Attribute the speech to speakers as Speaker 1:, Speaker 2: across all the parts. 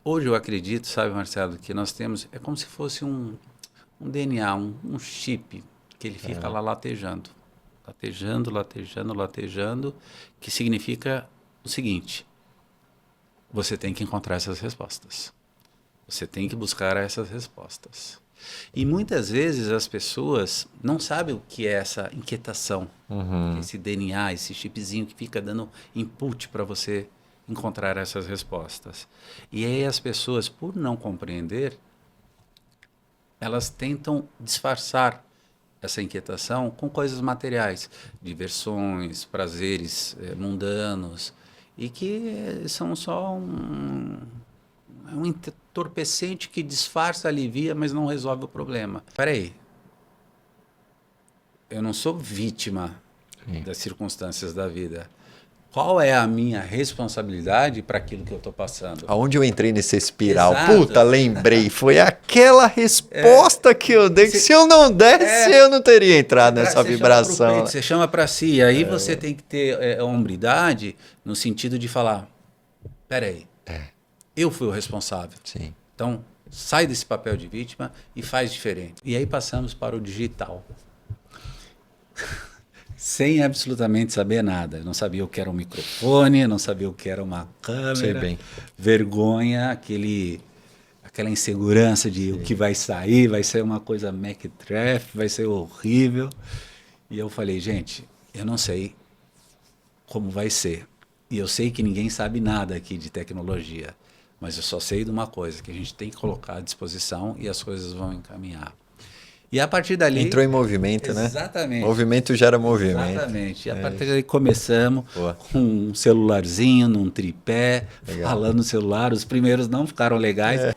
Speaker 1: Hoje eu acredito, sabe, Marcelo, que nós temos, é como se fosse um DNA, um chip, que ele fica lá latejando, latejando, latejando, latejando, que significa o seguinte: você tem que encontrar essas respostas. Você tem que buscar essas respostas. E muitas vezes as pessoas não sabem o que é essa inquietação, esse DNA, esse chipzinho que fica dando input para você encontrar essas respostas. E aí as pessoas, por não compreender, elas tentam disfarçar essa inquietação com coisas materiais, diversões, prazeres mundanos, e que são só um entorpecente que disfarça, alivia, mas não resolve o problema. Espera aí, eu não sou vítima das circunstâncias da vida. Qual é a minha responsabilidade para aquilo que eu estou passando?
Speaker 2: Aonde eu entrei nessa espiral?
Speaker 1: Exato.
Speaker 2: Puta, lembrei. Foi aquela resposta que eu dei. Que se eu não desse, eu não teria entrado nessa vibração.
Speaker 1: Você chama para si. E aí você tem que ter hombridade no sentido de falar, peraí, eu fui o responsável.
Speaker 2: Sim.
Speaker 1: Então, sai desse papel de vítima e faz diferente. E aí passamos para o digital. Sem absolutamente saber nada. Eu não sabia o que era um microfone, não sabia o que era uma câmera.
Speaker 2: Sei bem.
Speaker 1: Vergonha, aquela insegurança de o que vai sair, vai ser uma coisa mequetrefe, vai ser horrível. E eu falei, gente, eu não sei como vai ser. E eu sei que ninguém sabe nada aqui de tecnologia. Mas eu só sei de uma coisa, que a gente tem que colocar à disposição e as coisas vão encaminhar. E a partir dali...
Speaker 2: Entrou em movimento,
Speaker 1: exatamente,
Speaker 2: né? Movimento gera movimento.
Speaker 1: Exatamente. E a partir daí começamos com um celularzinho, num tripé, falando no celular. Os primeiros não ficaram legais.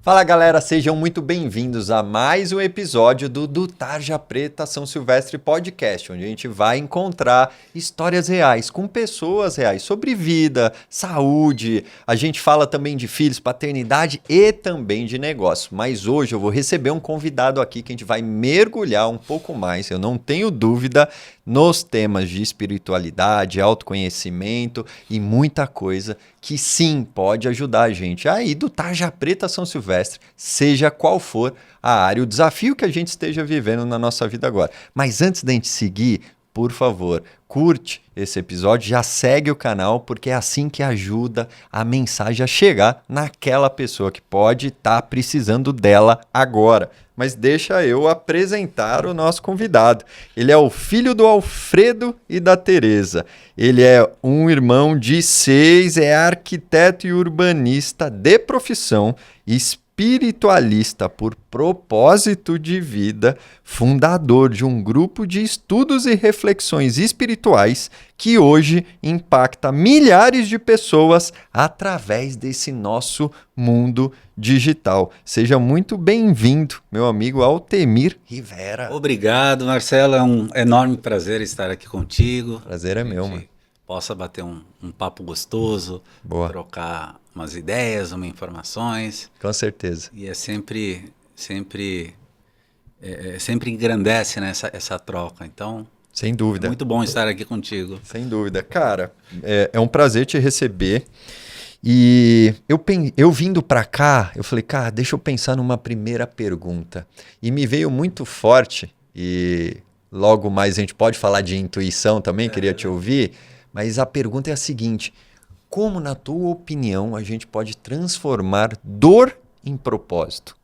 Speaker 2: Fala galera, sejam muito bem-vindos a mais um episódio do Tarja Preta São Silvestre Podcast, onde a gente vai encontrar histórias reais com pessoas reais sobre vida, saúde. A gente fala também de filhos, paternidade e também de negócio. Mas hoje eu vou receber um convidado aqui que a gente vai mergulhar um pouco mais, eu não tenho dúvida, nos temas de espiritualidade, autoconhecimento e muita coisa que sim pode ajudar a gente aí do Tarja Preta São Silvestre, seja qual for a área, o desafio que a gente esteja vivendo na nossa vida agora. Mas antes da gente seguir, por favor, curte esse episódio, já segue o canal, porque é assim que ajuda a mensagem a chegar naquela pessoa que pode estar precisando dela agora. Mas deixa eu apresentar o nosso convidado. Ele é o filho do Alfredo e da Tereza. Ele é um irmão de 6, é arquiteto e urbanista de profissão, espiritualista por propósito de vida, fundador de um grupo de estudos e reflexões espirituais que hoje impacta milhares de pessoas através desse nosso mundo digital. Seja muito bem-vindo, meu amigo Altemir Rivera.
Speaker 1: Obrigado, Marcelo. É um enorme prazer estar aqui contigo.
Speaker 2: Prazer é meu, mano.
Speaker 1: Possa bater um papo gostoso, trocar umas ideias, umas informações.
Speaker 2: Com certeza.
Speaker 1: E é sempre engrandece, né, essa troca. Então,
Speaker 2: sem dúvida.
Speaker 1: É muito bom estar aqui contigo.
Speaker 2: Sem dúvida. Cara, é um prazer te receber. E eu vindo para cá, eu falei, cara, deixa eu pensar numa primeira pergunta. E me veio muito forte, e logo mais a gente pode falar de intuição também, queria te ouvir, mas a pergunta é a seguinte: como, na tua opinião, a gente pode transformar dor em propósito?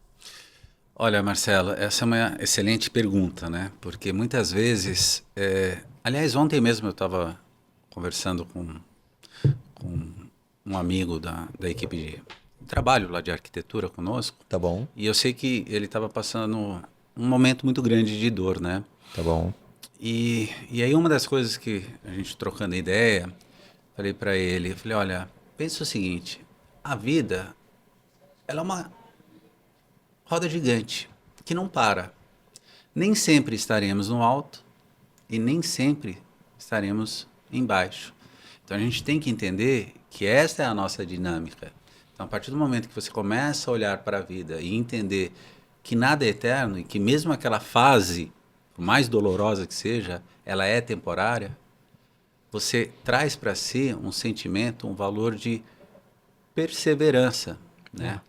Speaker 1: Olha, Marcelo, essa é uma excelente pergunta, né? Porque muitas vezes... Aliás, ontem mesmo eu estava conversando com um amigo da equipe de trabalho lá de arquitetura conosco.
Speaker 2: Tá bom.
Speaker 1: E eu sei que ele estava passando um momento muito grande de dor, né?
Speaker 2: Tá bom.
Speaker 1: E aí uma das coisas que a gente trocando ideia, falei para ele, eu falei, olha, pensa o seguinte, a vida, ela é uma roda gigante que não para. Nem sempre estaremos no alto e nem sempre estaremos embaixo. Então a gente tem que entender que essa é a nossa dinâmica. Então a partir do momento que você começa a olhar para a vida e entender que nada é eterno e que mesmo aquela fase, por mais dolorosa que seja, ela é temporária, você traz para si um sentimento, um valor de perseverança, né?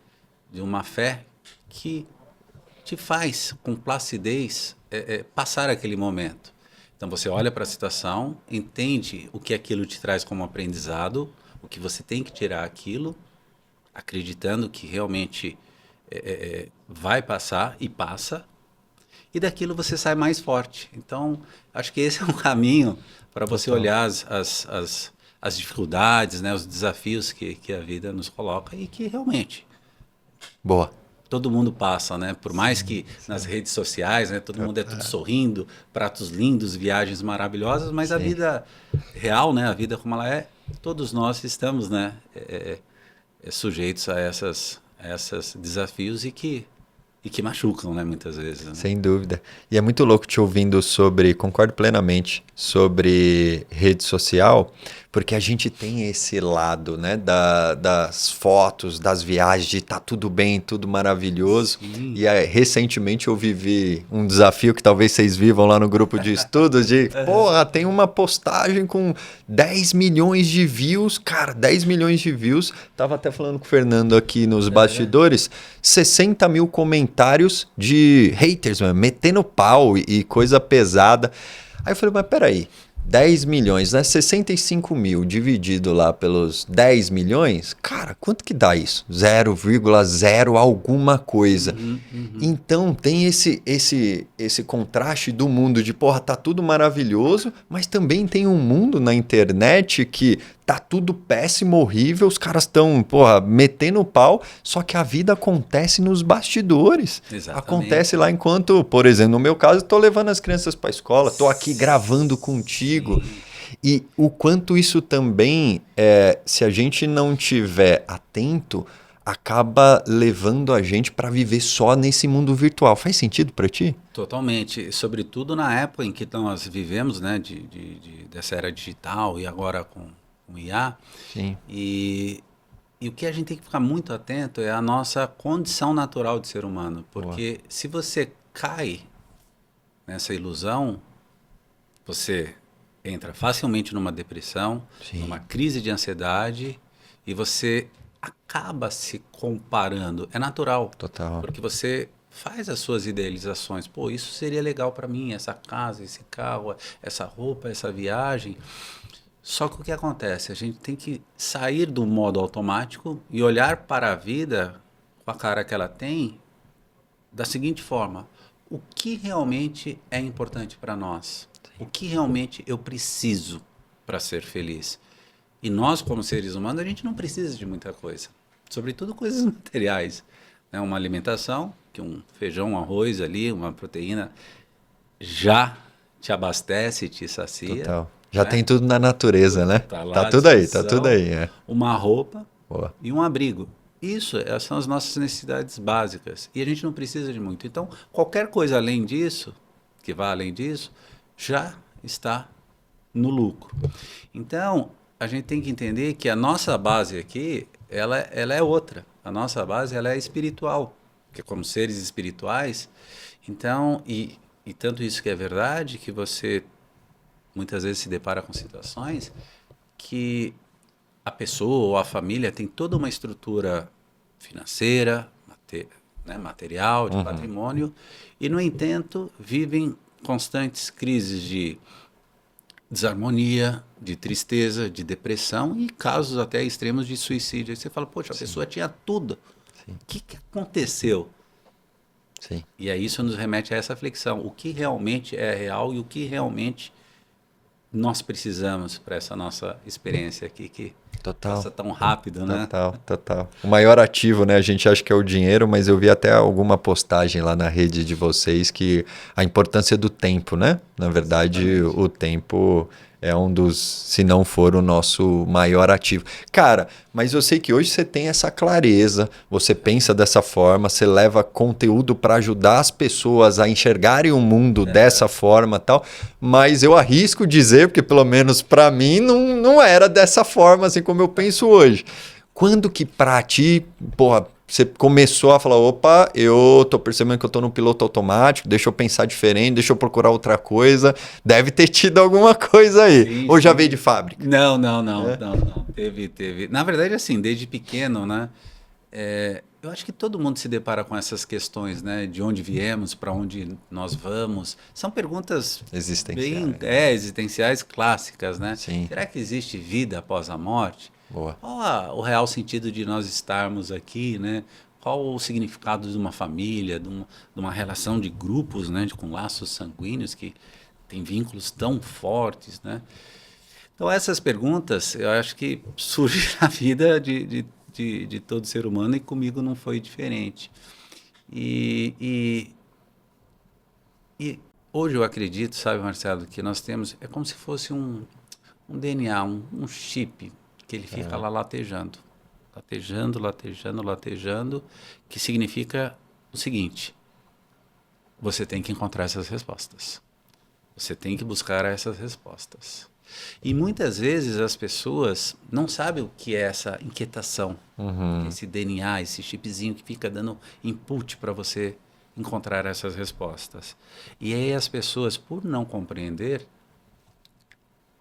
Speaker 1: De uma fé que te faz, com placidez, passar aquele momento. Então, você olha para a situação, entende o que aquilo te traz como aprendizado, o que você tem que tirar aquilo, acreditando que realmente vai passar e passa, e daquilo você sai mais forte. Então, acho que esse é um caminho para você olhar as dificuldades, né, os desafios que a vida nos coloca e que realmente
Speaker 2: Boa.
Speaker 1: todo mundo passa, né? Por mais que nas redes sociais, né, todo mundo é tudo sorrindo, pratos lindos, viagens maravilhosas, mas a vida real, né, a vida como ela é, todos nós estamos, né, sujeitos a esses desafios e que machucam, né, muitas vezes. Né?
Speaker 2: Sem dúvida. E é muito louco te ouvindo concordo plenamente, sobre rede social, porque a gente tem esse lado, né, das fotos, das viagens, de tá tudo bem, tudo maravilhoso. Sim. E recentemente eu vivi um desafio que talvez vocês vivam lá no grupo de estudos, de, porra, tem uma postagem com 10 milhões de views, cara, 10 milhões de views. Tava até falando com o Fernando aqui nos bastidores, 60 mil comentários de haters, mano, metendo pau e coisa pesada. Aí eu falei, mas peraí, 10 milhões, né? 65 mil dividido lá pelos 10 milhões, cara, quanto que dá isso? 0,0 alguma coisa. Então tem esse contraste do mundo de, porra, tá tudo maravilhoso, mas também tem um mundo na internet que tá tudo péssimo, horrível, os caras estão, porra, metendo pau, só que a vida acontece nos bastidores.
Speaker 1: Exatamente.
Speaker 2: Acontece lá enquanto, por exemplo, no meu caso, eu tô levando as crianças para a escola, tô aqui gravando contigo. Sim. E o quanto isso também, se a gente não tiver atento, acaba levando a gente para viver só nesse mundo virtual. Faz sentido para ti?
Speaker 1: Totalmente. Sobretudo na época em que nós vivemos, né, dessa era digital e agora com o IA.
Speaker 2: Sim.
Speaker 1: E o que a gente tem que ficar muito atento é a nossa condição natural de ser humano. Porque se você cai nessa ilusão, você entra facilmente numa depressão, Sim. numa crise de ansiedade, e você acaba se comparando. É natural.
Speaker 2: Total.
Speaker 1: Porque você faz as suas idealizações. Pô, isso seria legal para mim, essa casa, esse carro, essa roupa, essa viagem. Só que o que acontece? A gente tem que sair do modo automático e olhar para a vida com a cara que ela tem da seguinte forma: o que realmente é importante para nós? O que realmente eu preciso para ser feliz? E nós, como seres humanos, a gente não precisa de muita coisa. Sobretudo coisas materiais. Né? Uma alimentação, que um feijão, um arroz ali, uma proteína, já te abastece, te sacia.
Speaker 2: Total. Já tem tudo na natureza, né? Tá tudo aí, tá tudo aí.
Speaker 1: Uma roupa e um abrigo. Isso, essas são as nossas necessidades básicas. E a gente não precisa de muito. Então, qualquer coisa além disso, que vá além disso, já está no lucro. Então, a gente tem que entender que a nossa base aqui, ela é outra. A nossa base, ela é espiritual. Porque como seres espirituais, então, e tanto isso que é verdade, que você muitas vezes se depara com situações que a pessoa ou a família tem toda uma estrutura financeira, material, de patrimônio, e, no entanto, vivem constantes crises de desarmonia, de tristeza, de depressão e casos até extremos de suicídio. Aí você fala, poxa, a pessoa tinha tudo. O que aconteceu?
Speaker 2: Sim.
Speaker 1: E aí isso nos remete a essa flexão. O que realmente é real e o que realmente nós precisamos para essa nossa experiência aqui que passa tão rápido, né?
Speaker 2: Total. O maior ativo, né? A gente acha que é o dinheiro, mas eu vi até alguma postagem lá na rede de vocês que a importância do tempo, né? Na verdade, Exatamente. O tempo é um dos, se não for o nosso maior ativo. Cara, mas eu sei que hoje você tem essa clareza, você pensa dessa forma, você leva conteúdo para ajudar as pessoas a enxergarem o mundo dessa forma e tal, mas eu arrisco dizer, porque pelo menos para mim não era dessa forma assim como eu penso hoje. Quando que pra ti, porra, você começou a falar, opa, eu tô percebendo que eu tô no piloto automático, deixa eu pensar diferente, deixa eu procurar outra coisa. Deve ter tido alguma coisa aí.
Speaker 1: Sim,
Speaker 2: Ou já
Speaker 1: sim.
Speaker 2: veio de fábrica?
Speaker 1: Não,
Speaker 2: É.
Speaker 1: não, não. Teve. Na verdade, assim, desde pequeno, né? Eu acho que todo mundo se depara com essas questões, né? De onde viemos, para onde nós vamos. São perguntas bem
Speaker 2: Existenciais.
Speaker 1: existenciais clássicas, né?
Speaker 2: Sim,
Speaker 1: Será que existe vida após a morte?
Speaker 2: boa.
Speaker 1: Qual o real sentido de nós estarmos aqui, né? Qual o significado de uma família, de uma relação de grupos, né? Com laços sanguíneos que têm vínculos tão fortes, né? Então, essas perguntas, eu acho que surgem na vida de todo ser humano e comigo não foi diferente. E, e, e hoje eu acredito, sabe, Marcelo, que nós temos, é como se fosse um DNA, um chip, que ele fica lá latejando. Latejando, latejando, latejando, que significa o seguinte: você tem que encontrar essas respostas. Você tem que buscar essas respostas. E muitas vezes as pessoas não sabem o que é essa inquietação, esse DNA, esse chipzinho que fica dando input para você encontrar essas respostas. E aí as pessoas, por não compreender,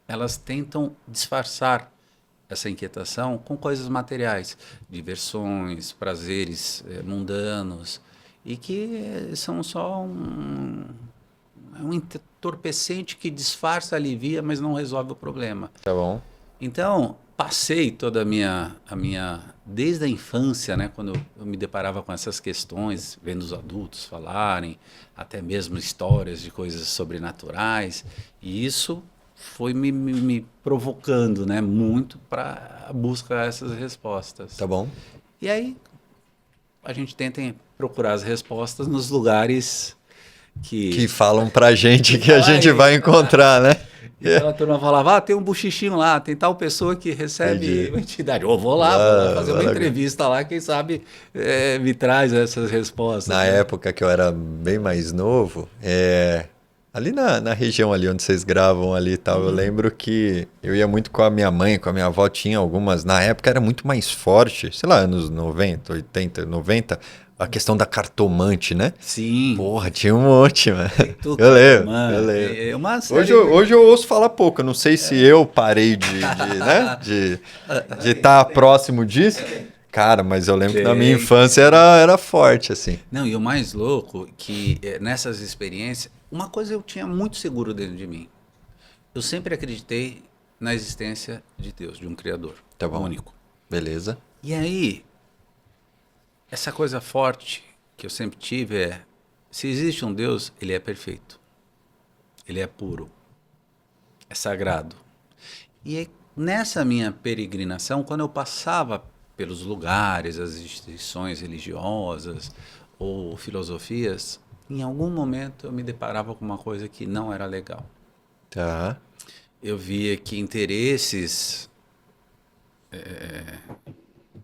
Speaker 1: elas tentam disfarçar essa inquietação com coisas materiais, diversões, prazeres mundanos, e que são só um entorpecente que disfarça, alivia, mas não resolve o problema.
Speaker 2: Tá bom.
Speaker 1: Então, passei toda a minha desde a infância, né, quando eu me deparava com essas questões, vendo os adultos falarem, até mesmo histórias de coisas sobrenaturais, e isso foi me provocando, né, muito para buscar essas respostas.
Speaker 2: Tá bom.
Speaker 1: E aí a gente tenta procurar as respostas nos lugares
Speaker 2: Que
Speaker 1: que
Speaker 2: falam pra gente que a
Speaker 1: fala
Speaker 2: gente
Speaker 1: aí.
Speaker 2: vai encontrar, né?
Speaker 1: Então a turma falava, tem um buchichinho lá, tem tal pessoa que recebe
Speaker 2: Entendi.
Speaker 1: uma entidade. Vou lá fazer uma entrevista lá, quem sabe me traz essas respostas.
Speaker 2: Na
Speaker 1: né?
Speaker 2: época que eu era bem mais novo, ali na região ali onde vocês gravam ali e tal, eu lembro que eu ia muito com a minha mãe, com a minha avó, tinha algumas, na época era muito mais forte, sei lá, anos 90, 80, 90, a questão da cartomante, né?
Speaker 1: Sim,
Speaker 2: Porra, tinha um monte, mano.
Speaker 1: tu
Speaker 2: Eu lembro,
Speaker 1: cartomante,
Speaker 2: eu lembro.
Speaker 1: é uma
Speaker 2: Hoje,
Speaker 1: série
Speaker 2: hoje eu ouço falar pouco, eu não sei se eu parei né, de estar próximo disso. Cara, mas eu lembro que na minha
Speaker 1: Tem.
Speaker 2: infância era forte, assim.
Speaker 1: Não, e o mais louco que nessas experiências, uma coisa eu tinha muito seguro dentro de mim. Eu sempre acreditei na existência de Deus, de um Criador
Speaker 2: Tá bom.
Speaker 1: único.
Speaker 2: Beleza.
Speaker 1: E aí, essa coisa forte que eu sempre tive se existe um Deus, ele é perfeito. Ele é puro. É sagrado. E aí, nessa minha peregrinação, quando eu passava pelos lugares, as instituições religiosas ou filosofias, em algum momento eu me deparava com uma coisa que não era legal.
Speaker 2: Tá.
Speaker 1: Eu via que interesses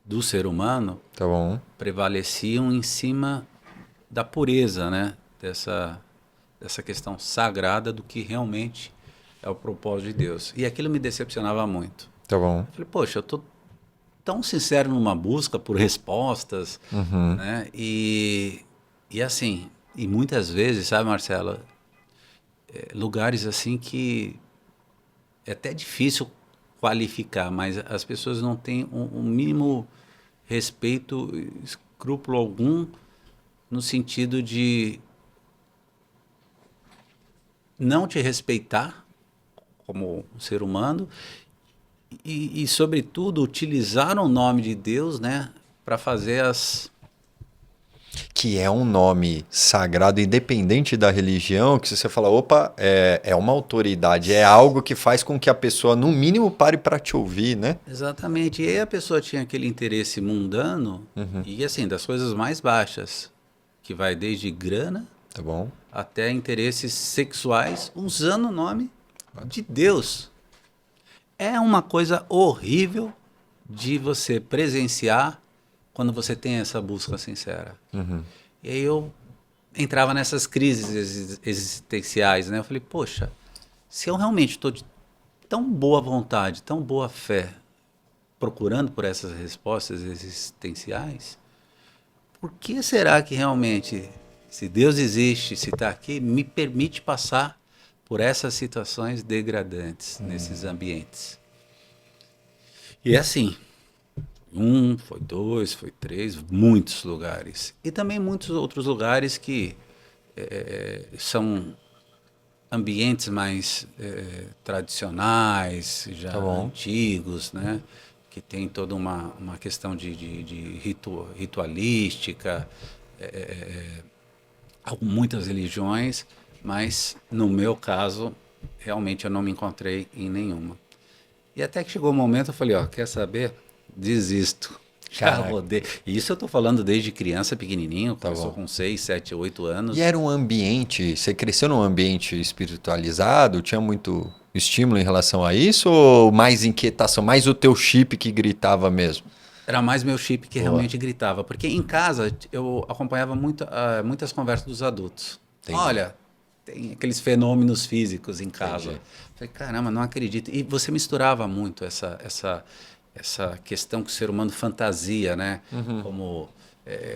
Speaker 1: do ser humano
Speaker 2: Tá bom.
Speaker 1: prevaleciam em cima da pureza, né? Dessa questão sagrada do que realmente é o propósito de Deus. E aquilo me decepcionava muito.
Speaker 2: Tá bom.
Speaker 1: Eu falei, poxa, eu tô tão sincero numa busca por respostas, né? E assim, e muitas vezes, sabe, Marcelo, lugares assim que é até difícil qualificar, mas as pessoas não têm um mínimo respeito, escrúpulo algum, no sentido de não te respeitar como um ser humano sobretudo, utilizar o nome de Deus, né, para fazer
Speaker 2: Que é um nome sagrado, independente da religião, que se você fala, opa, é uma autoridade, é algo que faz com que a pessoa, no mínimo, pare para te ouvir, né?
Speaker 1: Exatamente. E aí a pessoa tinha aquele interesse mundano e, assim, das coisas mais baixas, que vai desde grana
Speaker 2: Tá bom.
Speaker 1: até interesses sexuais, usando o nome de Deus. É uma coisa horrível de você presenciar quando você tem essa busca sincera. E aí eu entrava nessas crises existenciais, né? Eu falei, poxa, se eu realmente estou de tão boa vontade, tão boa fé, procurando por essas respostas existenciais, por que será que realmente, se Deus existe, se está aqui, me permite passar por essas situações degradantes nesses ambientes? E é assim, foi dois, foi três, muitos lugares. E também muitos outros lugares que são ambientes mais tradicionais, já antigos, né? Que tem toda uma questão de ritualística, muitas religiões, mas no meu caso, realmente eu não me encontrei em nenhuma. E até que chegou o momento, eu falei, ó, quer saber? Desisto. Já rodei. E isso eu tô falando desde criança, pequenininho, começou com 6, 7, 8 anos.
Speaker 2: E era um ambiente, você cresceu num ambiente espiritualizado? Tinha muito estímulo em relação a isso? Ou mais inquietação, mais o teu chip que gritava mesmo?
Speaker 1: Era mais meu chip que realmente gritava. Porque em casa eu acompanhava muitas conversas dos adultos. Entendi. Olha, tem aqueles fenômenos físicos em casa. Falei, caramba, não acredito. E você misturava muito essa questão que o ser humano fantasia, né? Como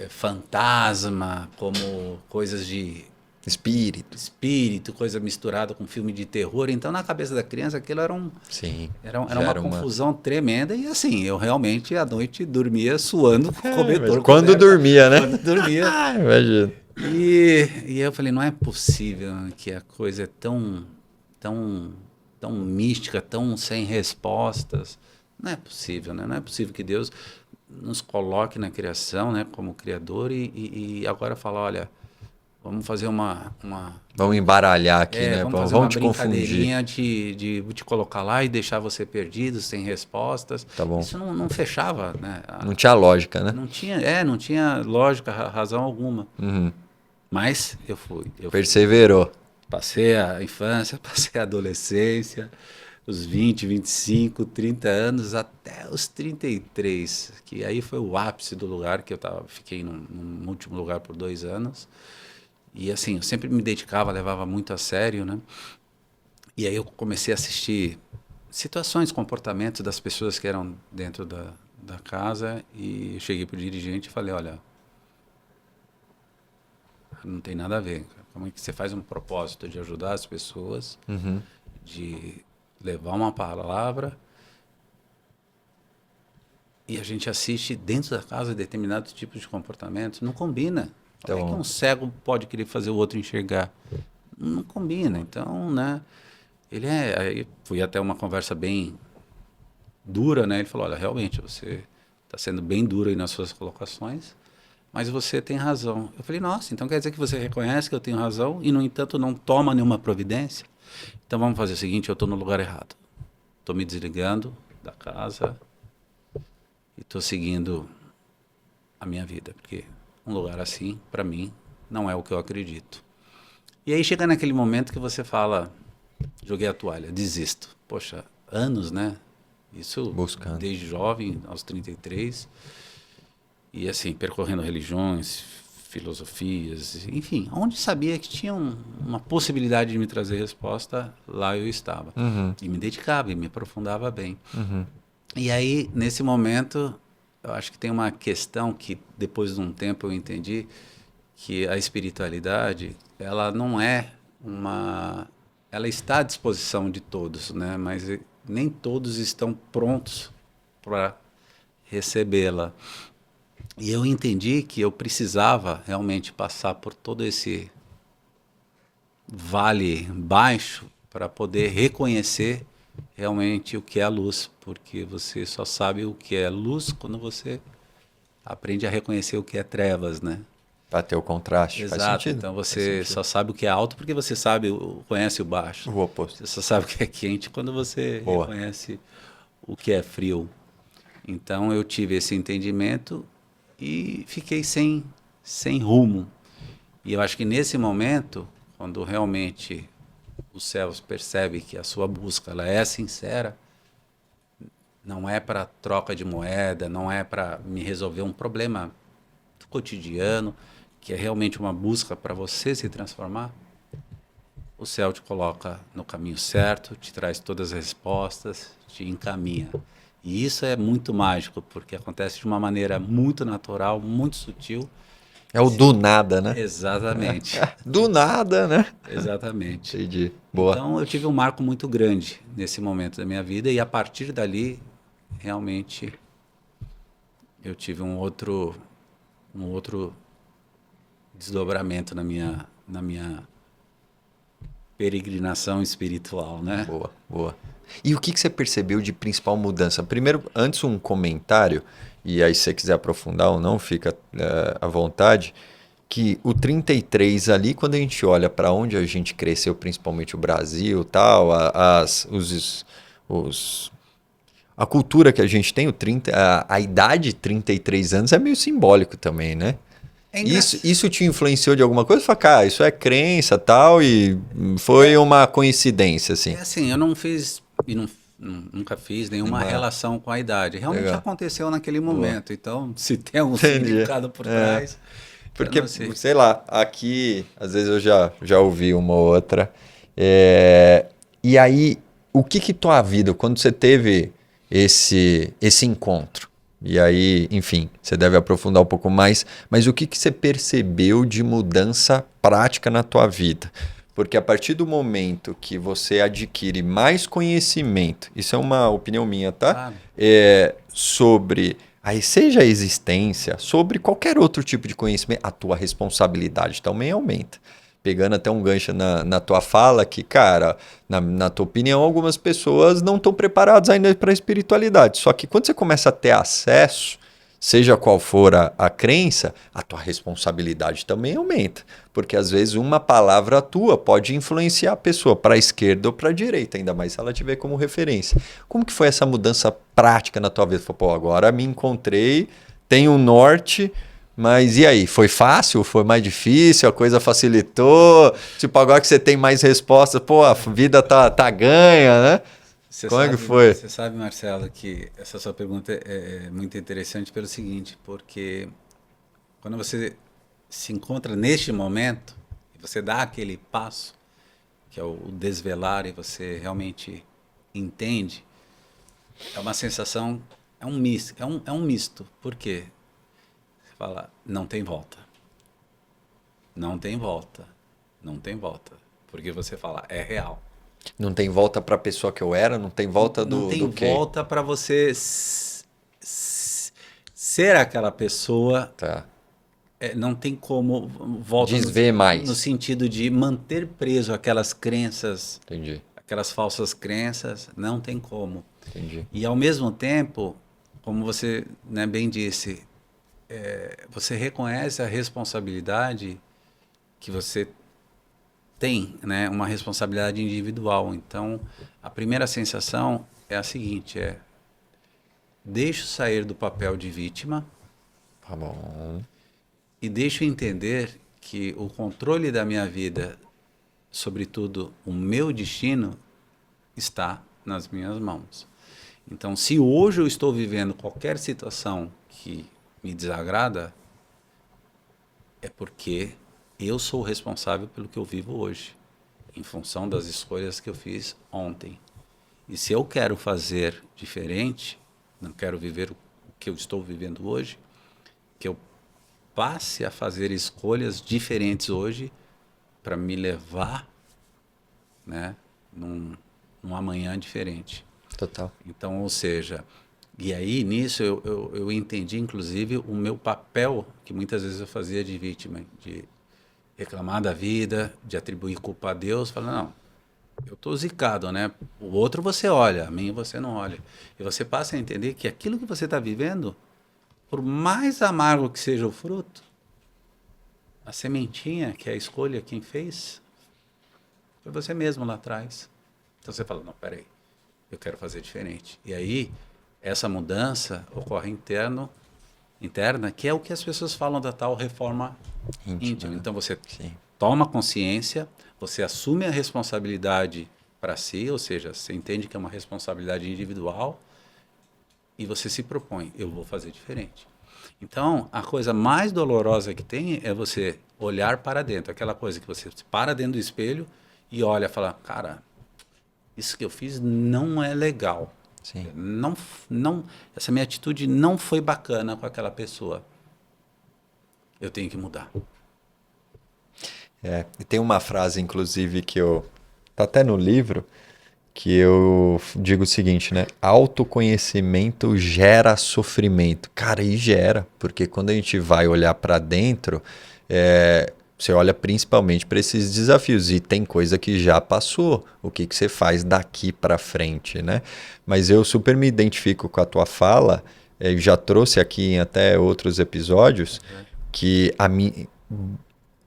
Speaker 1: fantasma, como coisas de espírito, coisa misturada com filme de terror. Então, na cabeça da criança, aquilo era uma confusão tremenda. E assim, eu realmente à noite dormia suando com o cobertor.
Speaker 2: Quando dormia, né?
Speaker 1: Quando dormia.
Speaker 2: Imagina.
Speaker 1: E eu falei, não é possível que a coisa é tão mística, tão sem respostas. Não é possível, né? Não é possível que Deus nos coloque na criação, né, como criador e agora fala, olha, vamos fazer
Speaker 2: Vamos embaralhar aqui, né?
Speaker 1: Vamos fazer uma brincadeirinha de te colocar lá e deixar você perdido, sem respostas.
Speaker 2: Tá bom.
Speaker 1: Isso não fechava, né?
Speaker 2: Não tinha lógica, né?
Speaker 1: Não tinha lógica, razão alguma. Mas eu fui.
Speaker 2: Perseverou.
Speaker 1: Passei a infância, passei a adolescência, os 20, 25, 30 anos, até os 33, que aí foi o ápice do lugar, que fiquei num último lugar por 2 anos. E assim, eu sempre me dedicava, levava muito a sério, né? E aí eu comecei a assistir situações, comportamentos das pessoas que eram dentro da casa, e eu cheguei pro dirigente e falei, olha, não tem nada a ver. Como é que você faz um propósito de ajudar as pessoas, de levar uma palavra, e a gente assiste dentro da casa determinados tipos de comportamentos? Não combina. Como é que um cego pode querer fazer o outro enxergar? Não combina. Então, né? Aí fui até uma conversa bem dura, né? Ele falou, olha, realmente, você está sendo bem duro aí nas suas colocações, mas você tem razão. Eu falei, nossa, então quer dizer que você reconhece que eu tenho razão e, no entanto, não toma nenhuma providência? Então vamos fazer o seguinte, eu estou no lugar errado. Estou me desligando da casa e estou seguindo a minha vida, porque um lugar assim, para mim, não é o que eu acredito. E aí chega naquele momento que você fala, joguei a toalha, desisto. Poxa, anos, né? Isso buscando. Desde jovem, aos 33, e assim, percorrendo religiões, filosofias, enfim, onde sabia que tinha uma possibilidade de me trazer resposta, lá eu estava. E me dedicava, e me aprofundava bem. E aí, nesse momento, eu acho que tem uma questão que, depois de um tempo, eu entendi que a espiritualidade, ela não é ela está à disposição de todos, né? Mas nem todos estão prontos para recebê-la. E eu entendi que eu precisava realmente passar por todo esse vale baixo para poder reconhecer realmente o que é a luz, porque você só sabe o que é luz quando você aprende a reconhecer o que é trevas, né?
Speaker 2: Para ter o contraste.
Speaker 1: Exato.
Speaker 2: Faz sentido.
Speaker 1: Então você só sabe o que é alto porque você conhece o baixo.
Speaker 2: O oposto.
Speaker 1: Você só sabe o que é quente quando você reconhece o que é frio. Então eu tive esse entendimento e fiquei sem rumo. E eu acho que nesse momento, quando realmente os céus percebem que a sua busca ela é sincera, não é para troca de moeda, não é para me resolver um problema do cotidiano, que é realmente uma busca para você se transformar, o céu te coloca no caminho certo, te traz todas as respostas, te encaminha. E isso é muito mágico, porque acontece de uma maneira muito natural, muito sutil.
Speaker 2: É o do nada, né?
Speaker 1: Exatamente,
Speaker 2: Do nada, né?
Speaker 1: exatamente.
Speaker 2: Entendi. Boa.
Speaker 1: Então eu tive um marco muito grande nesse momento da minha vida e a partir dali, realmente, eu tive um outro desdobramento na minha peregrinação espiritual, né?
Speaker 2: Boa, boa. E o que você percebeu de principal mudança? Primeiro, antes um comentário, e aí se você quiser aprofundar ou não, fica à vontade, que o 33 ali, quando a gente olha para onde a gente cresceu, principalmente o Brasil, tal, os, a cultura que a gente tem, a idade de 33 anos é meio simbólico também, né?
Speaker 1: É
Speaker 2: Isso te influenciou de alguma coisa? Fala, cara, isso é crença tal, e foi uma coincidência, assim.
Speaker 1: assim, eu não fiz e nunca fiz nenhuma
Speaker 2: Uma...
Speaker 1: relação com a idade. Realmente
Speaker 2: Legal.
Speaker 1: aconteceu naquele
Speaker 2: Boa.
Speaker 1: momento. Então, se tem algum
Speaker 2: Entendi.
Speaker 1: significado por trás, eu
Speaker 2: Porque,
Speaker 1: não sei.
Speaker 2: sei lá, aqui, às vezes eu já ouvi uma ou outra. E aí, o que tua vida, quando você teve esse encontro? E aí, enfim, você deve aprofundar um pouco mais, mas o que você percebeu de mudança prática na tua vida? Porque a partir do momento que você adquire mais conhecimento, isso é uma opinião minha, tá?
Speaker 1: Claro.
Speaker 2: Sobre aí seja a existência, sobre qualquer outro tipo de conhecimento, a tua responsabilidade também aumenta. Pegando até um gancho na tua fala, que, cara, na tua opinião, algumas pessoas não estão preparadas ainda para a espiritualidade. Só que quando você começa a ter acesso, seja qual for a crença, a tua responsabilidade também aumenta. Porque às vezes uma palavra tua pode influenciar a pessoa para a esquerda ou para a direita, ainda mais se ela tiver como referência. Como que foi essa mudança prática na tua vida? Falei, pô, agora me encontrei, tenho um norte, mas e aí? Foi fácil? Foi mais difícil? A coisa facilitou? Tipo, agora que você tem mais respostas, pô, a vida tá ganha, né? Como é que foi?
Speaker 1: Você sabe, Marcelo, que essa sua pergunta é muito interessante pelo seguinte, porque quando você se encontra neste momento, e você dá aquele passo, que é o desvelar, e você realmente entende, é uma sensação, é um misto, é um misto. Por quê? Você fala, não tem volta. Não tem volta. Não tem volta. Porque você fala, é real.
Speaker 2: Não tem volta para a pessoa que eu era, não tem volta
Speaker 1: Não tem
Speaker 2: do quê?
Speaker 1: volta para você ser aquela pessoa.
Speaker 2: Tá.
Speaker 1: Não tem como volta
Speaker 2: Desver mais.
Speaker 1: no sentido de manter preso aquelas crenças,
Speaker 2: Entendi,
Speaker 1: aquelas falsas crenças. Não tem como.
Speaker 2: entendi.
Speaker 1: E ao mesmo tempo, como você, né, bem disse, você reconhece a responsabilidade que você tem, né, uma responsabilidade individual. Então, a primeira sensação é a seguinte, deixo sair do papel de vítima
Speaker 2: Tá bom.
Speaker 1: e deixo entender que o controle da minha vida, sobretudo o meu destino, está nas minhas mãos. Então, se hoje eu estou vivendo qualquer situação que me desagrada, é porque eu sou o responsável pelo que eu vivo hoje, em função das escolhas que eu fiz ontem. E se eu quero fazer diferente, não quero viver o que eu estou vivendo hoje, que eu passe a fazer escolhas diferentes hoje para me levar, né, num amanhã diferente.
Speaker 2: Total.
Speaker 1: Então, ou seja, e aí nisso eu entendi, inclusive, o meu papel, que muitas vezes eu fazia de vítima, de reclamar da vida, de atribuir culpa a Deus, falar, não, eu estou zicado, né? O outro você olha, a mim você não olha. E você passa a entender que aquilo que você está vivendo, por mais amargo que seja o fruto, a sementinha, que é a escolha, quem fez, foi você mesmo lá atrás. Então você fala, não, peraí, eu quero fazer diferente. E aí, essa mudança ocorre interna, que é o que as pessoas falam da tal reforma íntima. Então você toma consciência, você assume a responsabilidade para si, ou seja, você entende que é uma responsabilidade individual e você se propõe, eu vou fazer diferente. Então, a coisa mais dolorosa que tem é você olhar para dentro, aquela coisa que você para dentro do espelho e olha e fala, cara, isso que eu fiz não é legal.
Speaker 2: Sim.
Speaker 1: Essa minha atitude não foi bacana com aquela pessoa. Eu tenho que mudar.
Speaker 2: E tem uma frase, inclusive, tá até no livro, que eu digo o seguinte, né? Autoconhecimento gera sofrimento. Cara, e gera, porque quando a gente vai olhar para dentro, você olha principalmente para esses desafios e tem coisa que já passou. O que você faz daqui para frente, né? Mas eu super me identifico com a tua fala, já trouxe aqui em até outros episódios, que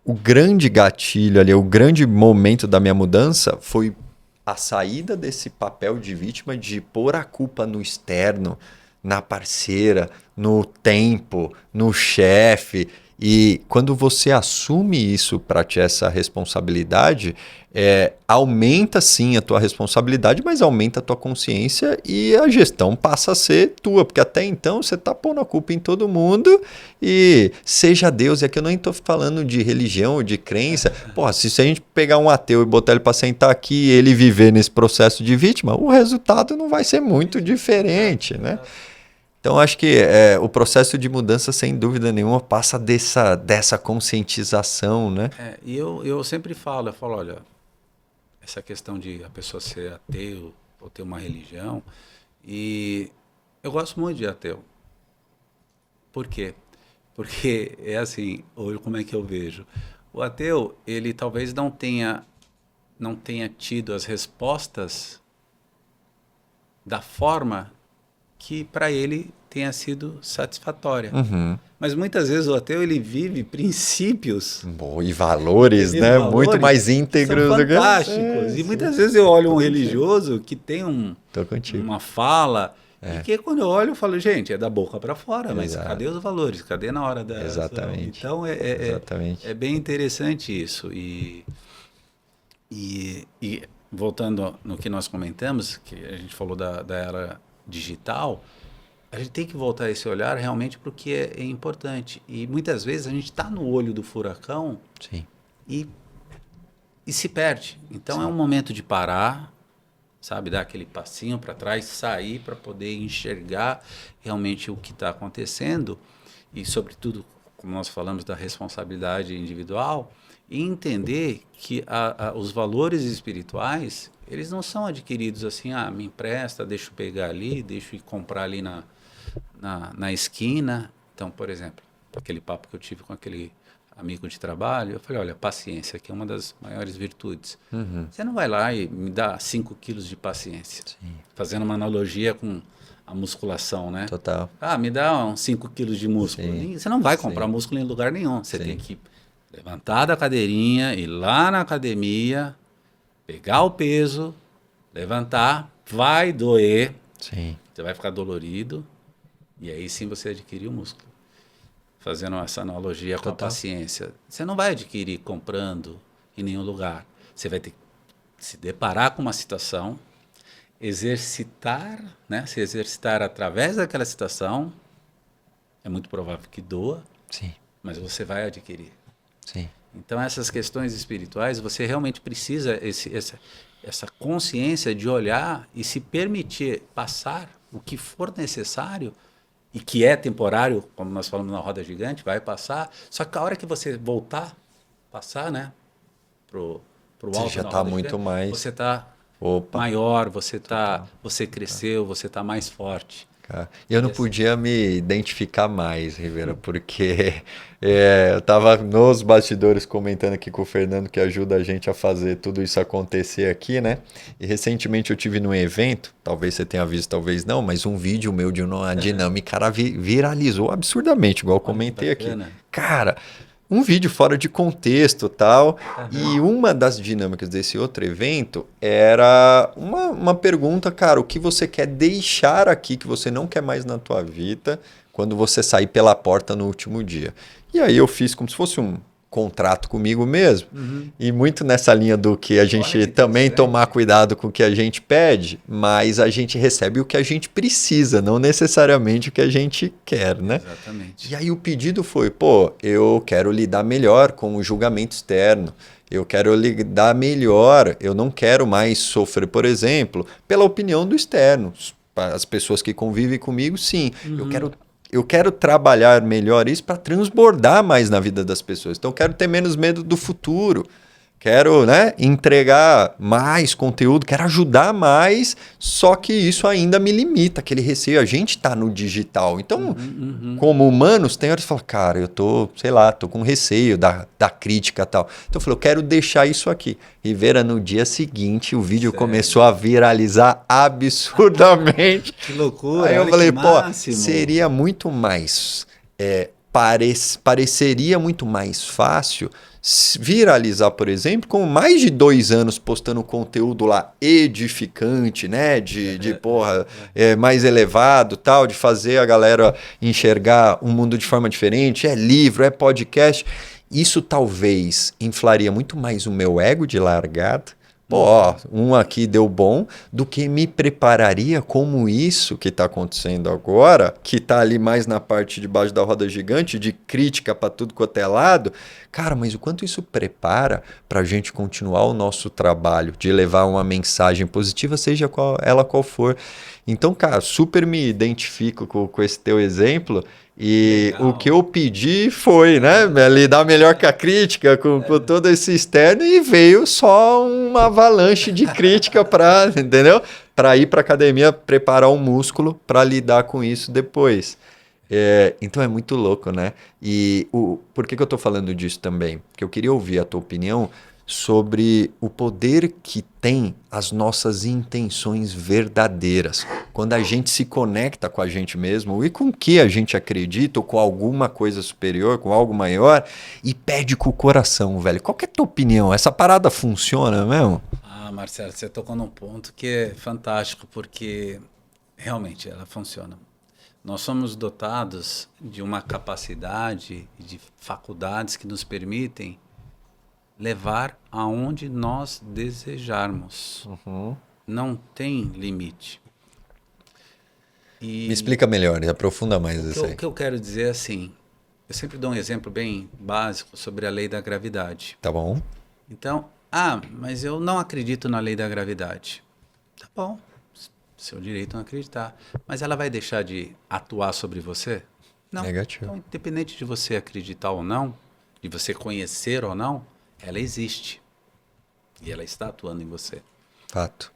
Speaker 2: o grande gatilho ali, o grande momento da minha mudança foi a saída desse papel de vítima, de pôr a culpa no externo, na parceira, no tempo, no chefe. E quando você assume isso para ti, essa responsabilidade, aumenta sim a tua responsabilidade, mas aumenta a tua consciência e a gestão passa a ser tua, porque até então você está pondo a culpa em todo mundo e seja Deus, e aqui eu nem estou falando de religião ou de crença. Pô, se a gente pegar um ateu e botar ele para sentar aqui e ele viver nesse processo de vítima, o resultado não vai ser muito diferente, né? Então, acho que o processo de mudança, sem dúvida nenhuma, passa dessa conscientização, né?
Speaker 1: E eu sempre falo, olha, essa questão de a pessoa ser ateu ou ter uma religião, e eu gosto muito de ateu. Por quê? Porque é assim, ou como é que eu vejo? O ateu, ele talvez não tenha tido as respostas da forma que para ele tenha sido satisfatória.
Speaker 2: Uhum.
Speaker 1: Mas muitas vezes o ateu ele vive princípios
Speaker 2: e valores, né?
Speaker 1: Valores
Speaker 2: muito mais íntegros
Speaker 1: são
Speaker 2: do que
Speaker 1: fantásticos. E muitas vezes eu olho um religioso que tem uma fala e que quando eu olho eu falo, gente, é da boca para fora, mas cadê os valores? Cadê na hora da...
Speaker 2: Exatamente.
Speaker 1: Então
Speaker 2: Exatamente.
Speaker 1: É bem interessante isso. E voltando no que nós comentamos, que a gente falou da era digital, a gente tem que voltar esse olhar realmente para o que é importante. E muitas vezes a gente está no olho do furacão.
Speaker 2: Sim.
Speaker 1: E se perde. Então é um momento de parar, sabe, dar aquele passinho para trás, sair para poder enxergar realmente o que está acontecendo e, sobretudo, como nós falamos da responsabilidade individual, e entender que os valores espirituais, eles não são adquiridos assim, me empresta, deixa eu pegar ali, deixa eu ir comprar ali na esquina. Então, por exemplo, aquele papo que eu tive com aquele amigo de trabalho, eu falei, olha, paciência, que é uma das maiores virtudes.
Speaker 2: Uhum.
Speaker 1: Você não vai lá e me dá 5 quilos de paciência.
Speaker 2: Sim.
Speaker 1: Fazendo uma analogia com a musculação, né?
Speaker 2: Total.
Speaker 1: Me dá uns 5 quilos de músculo.
Speaker 2: Sim.
Speaker 1: Você não vai comprar músculo em lugar nenhum. Você
Speaker 2: Sim.
Speaker 1: tem que levantar da cadeirinha, ir lá na academia, pegar o peso, levantar, vai doer.
Speaker 2: Sim.
Speaker 1: Você vai ficar dolorido e aí sim você adquire o músculo. Fazendo essa analogia com a paciência. Você não vai adquirir comprando em nenhum lugar. Você vai ter que se deparar com uma situação, exercitar, né? Se exercitar através daquela situação, é muito provável que doa,
Speaker 2: Sim.
Speaker 1: mas você vai adquirir.
Speaker 2: Sim.
Speaker 1: Então, essas questões espirituais, você realmente precisa essa consciência de olhar e se permitir passar o que for necessário e que é temporário, como nós falamos na roda gigante, vai passar. Só que a hora que você passar, né, pro alto,
Speaker 2: você já está muito
Speaker 1: gigante,
Speaker 2: mais...
Speaker 1: Você está maior, você cresceu, você está mais forte.
Speaker 2: Eu não podia me identificar mais, Rivera, porque eu estava nos bastidores comentando aqui com o Fernando, que ajuda a gente a fazer tudo isso acontecer aqui, né? E recentemente eu tive num evento, talvez você tenha visto, talvez não, mas um vídeo meu de uma dinâmica viralizou absurdamente, igual eu comentei aqui. Cara, um vídeo fora de contexto e tal. E uma das dinâmicas desse outro evento era uma pergunta, cara, o que você quer deixar aqui que você não quer mais na tua vida quando você sair pela porta no último dia? E aí eu fiz como se fosse um contrato comigo mesmo. E muito nessa linha do que a gente também tomar cuidado com o que a gente pede, mas a gente recebe o que a gente precisa, não necessariamente o que a gente quer, né?
Speaker 1: Exatamente.
Speaker 2: E aí o pedido foi, eu quero lidar melhor com o julgamento externo, eu quero lidar melhor, eu não quero mais sofrer, por exemplo, pela opinião do externo. as pessoas que convivem comigo, sim. Eu quero trabalhar melhor isso para transbordar mais na vida das pessoas. Então, eu quero ter menos medo do futuro. Quero, né, entregar mais conteúdo, quero ajudar mais, só que isso ainda me limita, aquele receio. A gente está no digital. Então, como humanos, tem horas que fala, cara, eu tô, sei lá, tô com receio da crítica e tal. Então eu falei, eu quero deixar isso aqui. E Vera, no dia seguinte, o vídeo começou a viralizar absurdamente.
Speaker 1: Que loucura,
Speaker 2: Aí eu
Speaker 1: olha
Speaker 2: falei,
Speaker 1: que
Speaker 2: pô,
Speaker 1: máximo.
Speaker 2: seria muito mais. Pareceria muito mais fácil viralizar, por exemplo, com mais de 2 anos postando conteúdo lá edificante, né? De porra, mais elevado, tal, de fazer a galera enxergar o mundo de forma diferente. É livro, é podcast. Isso talvez inflaria muito mais o meu ego de largada. Pô, ó, um aqui deu bom, do que me prepararia como isso que está acontecendo agora, que está ali mais na parte de baixo da roda gigante, de crítica para tudo quanto é lado. Cara, mas o quanto isso prepara para a gente continuar o nosso trabalho, de levar uma mensagem positiva, seja qual for. Então, cara, super me identifico com esse teu exemplo. E
Speaker 1: Legal.
Speaker 2: o que eu pedi foi, né, lidar melhor com a crítica, com todo esse externo, e veio só uma avalanche de crítica para, entendeu? Para ir para academia preparar um músculo para lidar com isso depois. Então é muito louco, né? Por que eu estou falando disso também? Porque eu queria ouvir a tua opinião sobre o poder que tem as nossas intenções verdadeiras. Quando a gente se conecta com a gente mesmo e com o que a gente acredita, ou com alguma coisa superior, com algo maior, e pede com o coração, velho. Qual que é a tua opinião? Essa parada funciona mesmo?
Speaker 1: Ah, Marcelo, você tocou num ponto que é fantástico, porque realmente ela funciona. Nós somos dotados de uma capacidade e de faculdades que nos permitem levar aonde nós desejarmos. Não tem limite.
Speaker 2: Me explica melhor, aprofunda mais isso aí.
Speaker 1: O que eu quero dizer é assim, eu sempre dou um exemplo bem básico sobre a lei da gravidade.
Speaker 2: Tá bom?
Speaker 1: Então, mas eu não acredito na lei da gravidade. Tá bom, seu direito não acreditar. Mas ela vai deixar de atuar sobre você? Não.
Speaker 2: Negativo.
Speaker 1: Então, independente de você acreditar ou não, de você conhecer ou não, ela existe. E ela está atuando em você.
Speaker 2: Fato.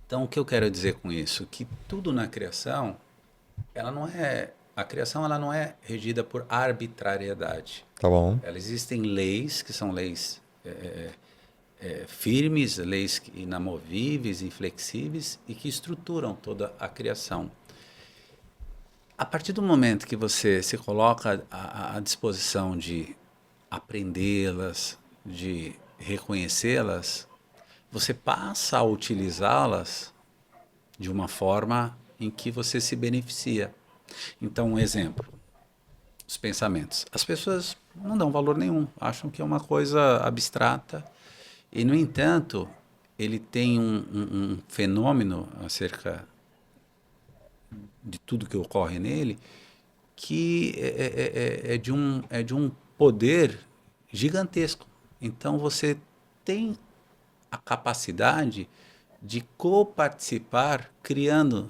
Speaker 1: Então, o que eu quero dizer com isso? Que tudo na criação, a criação ela não é regida por arbitrariedade.
Speaker 2: Tá bom.
Speaker 1: Ela existem leis, que são leis firmes, leis inamovíveis, inflexíveis, e que estruturam toda a criação. A partir do momento que você se coloca à disposição de aprendê-las, de reconhecê-las, você passa a utilizá-las de uma forma em que você se beneficia. Então, um exemplo, os pensamentos. As pessoas não dão valor nenhum, acham que é uma coisa abstrata e, no entanto, ele tem um fenômeno acerca de tudo que ocorre nele que é de um poder gigantesco. Então, você tem a capacidade de coparticipar criando,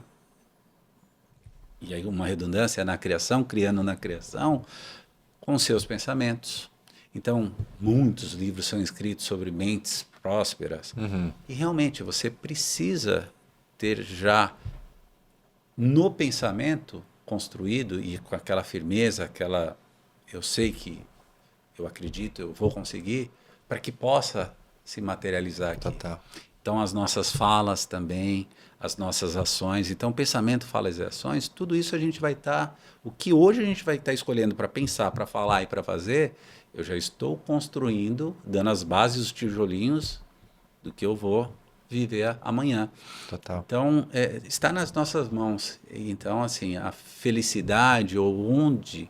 Speaker 1: e aí uma redundância na criação, criando na criação, com seus pensamentos. Então, muitos livros são escritos sobre mentes prósperas. E realmente você precisa ter já no pensamento construído e com aquela firmeza, eu sei que eu acredito, eu vou conseguir, para que possa se materializar aqui.
Speaker 2: Total.
Speaker 1: Então, as nossas falas também, as nossas ações. Então, pensamento, falas e ações, tudo isso a gente vai estar... o que hoje a gente vai estar escolhendo para pensar, para falar e para fazer, eu já estou construindo, dando as bases, os tijolinhos do que eu vou viver amanhã.
Speaker 2: Total.
Speaker 1: Então, está nas nossas mãos. Então, assim, a felicidade ou onde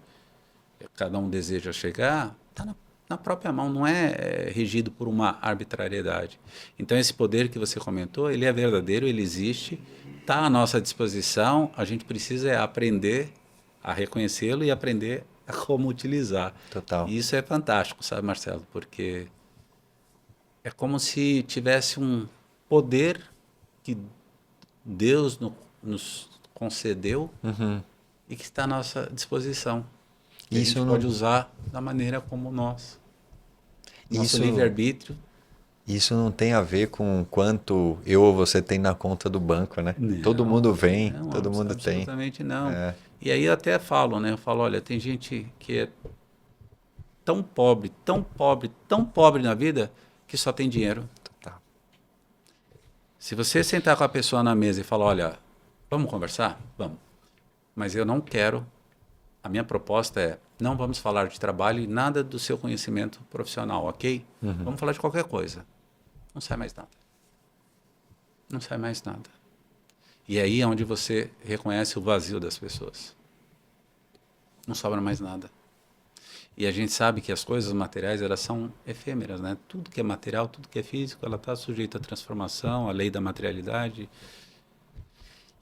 Speaker 1: cada um deseja chegar, está na própria mão, não é regido por uma arbitrariedade. Então, esse poder que você comentou, ele é verdadeiro, ele existe, está à nossa disposição, a gente precisa aprender a reconhecê-lo e aprender a como utilizar.
Speaker 2: Total.
Speaker 1: E isso é fantástico, sabe, Marcelo? Porque é como se tivesse um poder que Deus nos concedeu e que está à nossa disposição. E a
Speaker 2: Isso
Speaker 1: gente pode usar da maneira como nós. Nosso livre-arbítrio.
Speaker 2: Isso não tem a ver com quanto eu ou você tem na conta do banco, né? Todo mundo vem,
Speaker 1: não,
Speaker 2: todo mundo tem.
Speaker 1: absolutamente não. E aí eu até falo, né? Eu falo, olha, tem gente que é tão pobre, tão pobre, tão pobre na vida que só tem dinheiro.
Speaker 2: Tá.
Speaker 1: Se você sentar com a pessoa na mesa e falar, olha, vamos conversar? Vamos. Mas eu não quero. A minha proposta é, não vamos falar de trabalho e nada do seu conhecimento profissional, ok? Vamos falar de qualquer coisa. Não sai mais nada. Não sai mais nada. E aí é onde você reconhece o vazio das pessoas. Não sobra mais nada. E a gente sabe que as coisas materiais, elas são efêmeras, né? Tudo que é material, tudo que é físico, ela está sujeita à transformação, à lei da materialidade.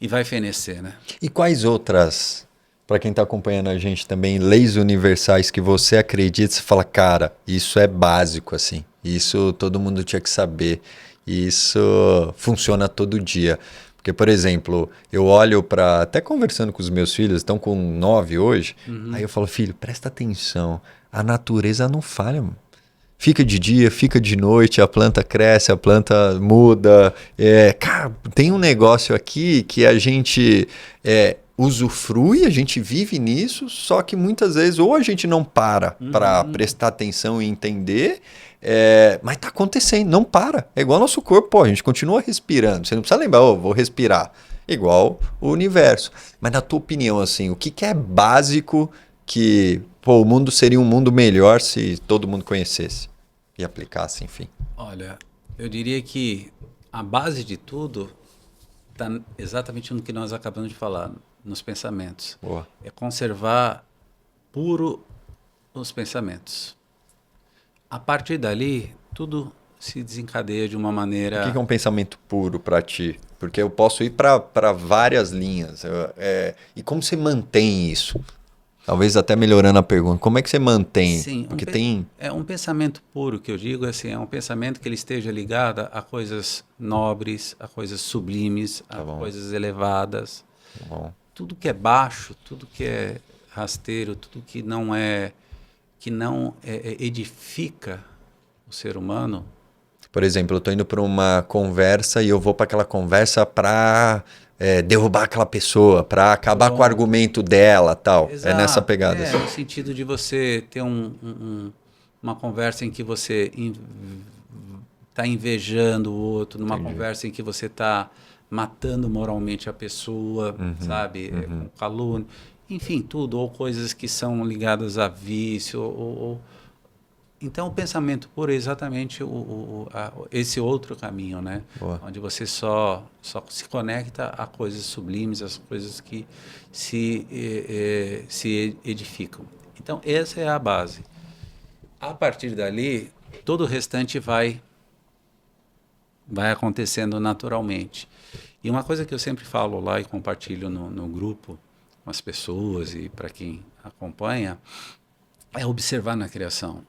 Speaker 1: E vai fenecer, né?
Speaker 2: E quais outras, para quem está acompanhando a gente também, leis universais que você acredita, você fala, cara, isso é básico, assim. Isso todo mundo tinha que saber. Isso funciona todo dia. Porque, por exemplo, eu olho para... Até conversando com os meus filhos, estão com 9 hoje. Aí eu falo, filho, presta atenção. A natureza não falha, mano. Fica de dia, fica de noite, a planta cresce, a planta muda. Cara, tem um negócio aqui que a gente usufrui, a gente vive nisso, só que muitas vezes ou a gente não para prestar atenção e entender, mas tá acontecendo, não para. É igual ao nosso corpo, pô, a gente continua respirando. Você não precisa lembrar, vou respirar. Igual o universo. Mas na tua opinião, assim, o que é básico que o mundo seria um mundo melhor se todo mundo conhecesse e aplicasse, enfim?
Speaker 1: Olha, eu diria que a base de tudo está exatamente no que nós acabamos de falar, nos pensamentos.
Speaker 2: Boa.
Speaker 1: É conservar puro os pensamentos. A partir dali, tudo se desencadeia de uma maneira...
Speaker 2: O que é um pensamento puro para ti? Porque eu posso ir para várias linhas. E como você mantém isso? Talvez até melhorando a pergunta. Como é que você mantém?
Speaker 1: Sim,
Speaker 2: porque tem...
Speaker 1: É um pensamento puro que eu digo, assim, é um pensamento que ele esteja ligado a coisas nobres, a coisas sublimes, a coisas elevadas.
Speaker 2: Tá bom.
Speaker 1: Tudo que é baixo, tudo que é rasteiro, tudo que não edifica o ser humano.
Speaker 2: Por exemplo, eu estou indo para uma conversa e eu vou para aquela conversa para derrubar aquela pessoa, para acabar com o argumento dela, tal.
Speaker 1: Exato.
Speaker 2: É nessa pegada. Assim.
Speaker 1: No sentido de você ter uma conversa em que você está invejando o outro, numa conversa em que você está matando moralmente a pessoa, sabe? Com calúnia. Enfim, tudo. Ou coisas que são ligadas a vício, Então, o pensamento puro é exatamente esse outro caminho, né?
Speaker 2: Boa.
Speaker 1: Onde você só se conecta a coisas sublimes, as coisas que se edificam. Então, essa é a base. A partir dali, todo o restante vai acontecendo naturalmente. E uma coisa que eu sempre falo lá e compartilho no grupo com as pessoas e para quem acompanha, é observar na criação.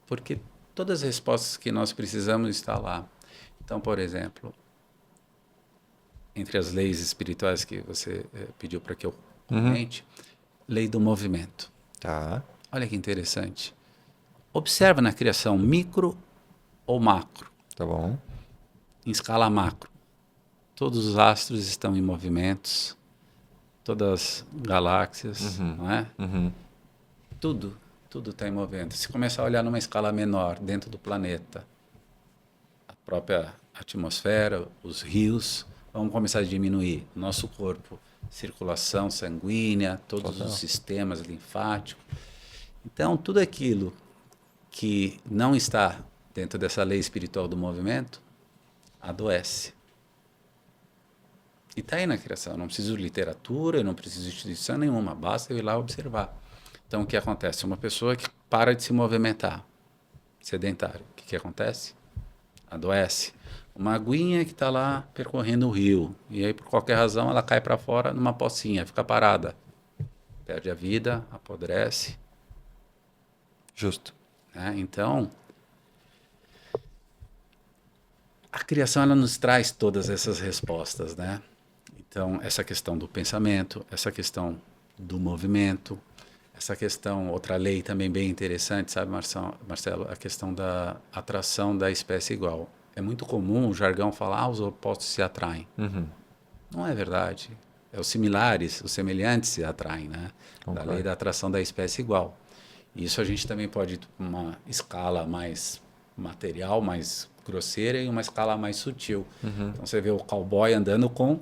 Speaker 1: Porque todas as respostas que nós precisamos estão lá. Então, por exemplo, entre as leis espirituais que você pediu para que eu comente, lei do movimento.
Speaker 2: Tá.
Speaker 1: Olha que interessante. Observa na criação micro ou macro.
Speaker 2: Tá bom.
Speaker 1: Em escala macro. Todos os astros estão em movimentos, todas as galáxias, não é? Tudo está em movimento. Se começar a olhar numa escala menor, dentro do planeta, a própria atmosfera, os rios, vão começar a diminuir. Nosso corpo, circulação sanguínea, todos os sistemas linfáticos. Então, tudo aquilo que não está dentro dessa lei espiritual do movimento, adoece. E está aí na criação. Eu não preciso de literatura, eu não preciso de instituição nenhuma, basta eu ir lá observar. Então, o que acontece? Uma pessoa que para de se movimentar, sedentário, o que acontece? Adoece. Uma aguinha que está lá percorrendo o rio, e aí, por qualquer razão, ela cai para fora numa pocinha, fica parada. Perde a vida, apodrece.
Speaker 2: Justo.
Speaker 1: Então, a criação ela nos traz todas essas respostas, né? Então, essa questão do pensamento, essa questão do movimento, essa questão, outra lei também bem interessante, sabe, Marcelo, a questão da atração da espécie igual. É muito comum o jargão falar, os opostos se atraem.
Speaker 2: Uhum.
Speaker 1: Não é verdade. É os similares, os semelhantes se atraem, né? Da lei da atração da espécie igual. Isso a gente também pode ir para uma escala mais material, mais grosseira, e uma escala mais sutil. Então você vê o cowboy andando com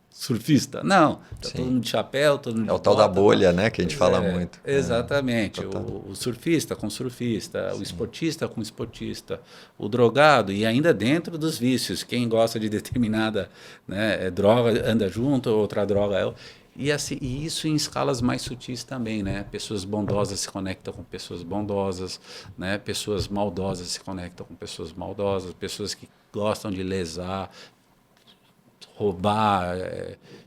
Speaker 1: surfista. Não, tá todo mundo de chapéu, todo mundo de
Speaker 2: É o tal da
Speaker 1: bota,
Speaker 2: bolha,
Speaker 1: não.
Speaker 2: né, que a gente
Speaker 1: Pois
Speaker 2: fala muito.
Speaker 1: Exatamente. O surfista com surfista, o esportista com esportista, o drogado, e ainda dentro dos vícios. Quem gosta de determinada, né, droga anda junto, outra droga é... E, assim, e isso em escalas mais sutis também, né? Pessoas bondosas se conectam com pessoas bondosas, né? Pessoas maldosas se conectam com pessoas maldosas, pessoas que gostam de lesar, roubar,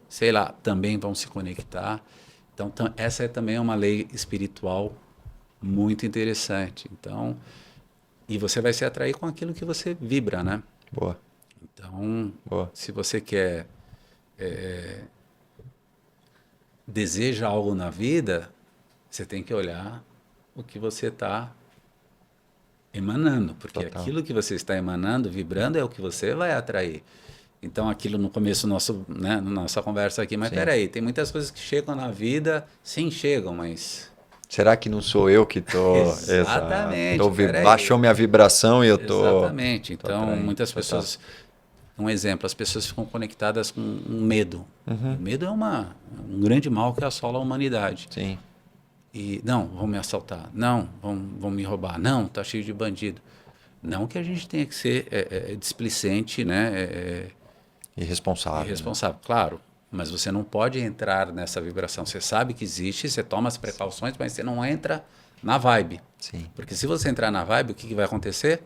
Speaker 1: sei lá, também vão se conectar. Então, essa é também uma lei espiritual muito interessante. Então, e você vai se atrair com aquilo que você vibra, né?
Speaker 2: Boa.
Speaker 1: Então,
Speaker 2: Boa.
Speaker 1: se você quer deseja algo na vida, você tem que olhar o que você está emanando, porque aquilo que você está emanando, vibrando, é o que você vai atrair. Então, aquilo no começo nosso, né, na nossa conversa aqui, mas peraí, tem muitas coisas que chegam na vida, sim, chegam, mas...
Speaker 2: Será que não sou eu que tô...
Speaker 1: Exatamente.
Speaker 2: Baixou minha vibração e eu tô...
Speaker 1: Exatamente. Então, muitas pessoas... Um exemplo, as pessoas ficam conectadas com um medo. O medo é um grande mal que assola a humanidade.
Speaker 2: Sim.
Speaker 1: E, não, vão me assaltar. Não, vão me roubar. Não, tá cheio de bandido. Não que a gente tenha que ser displicente, né?
Speaker 2: Irresponsável.
Speaker 1: Irresponsável, claro. Mas você não pode entrar nessa vibração. Você sabe que existe, você toma as precauções, mas você não entra na vibe.
Speaker 2: Sim.
Speaker 1: Porque se você entrar na vibe, o que vai acontecer?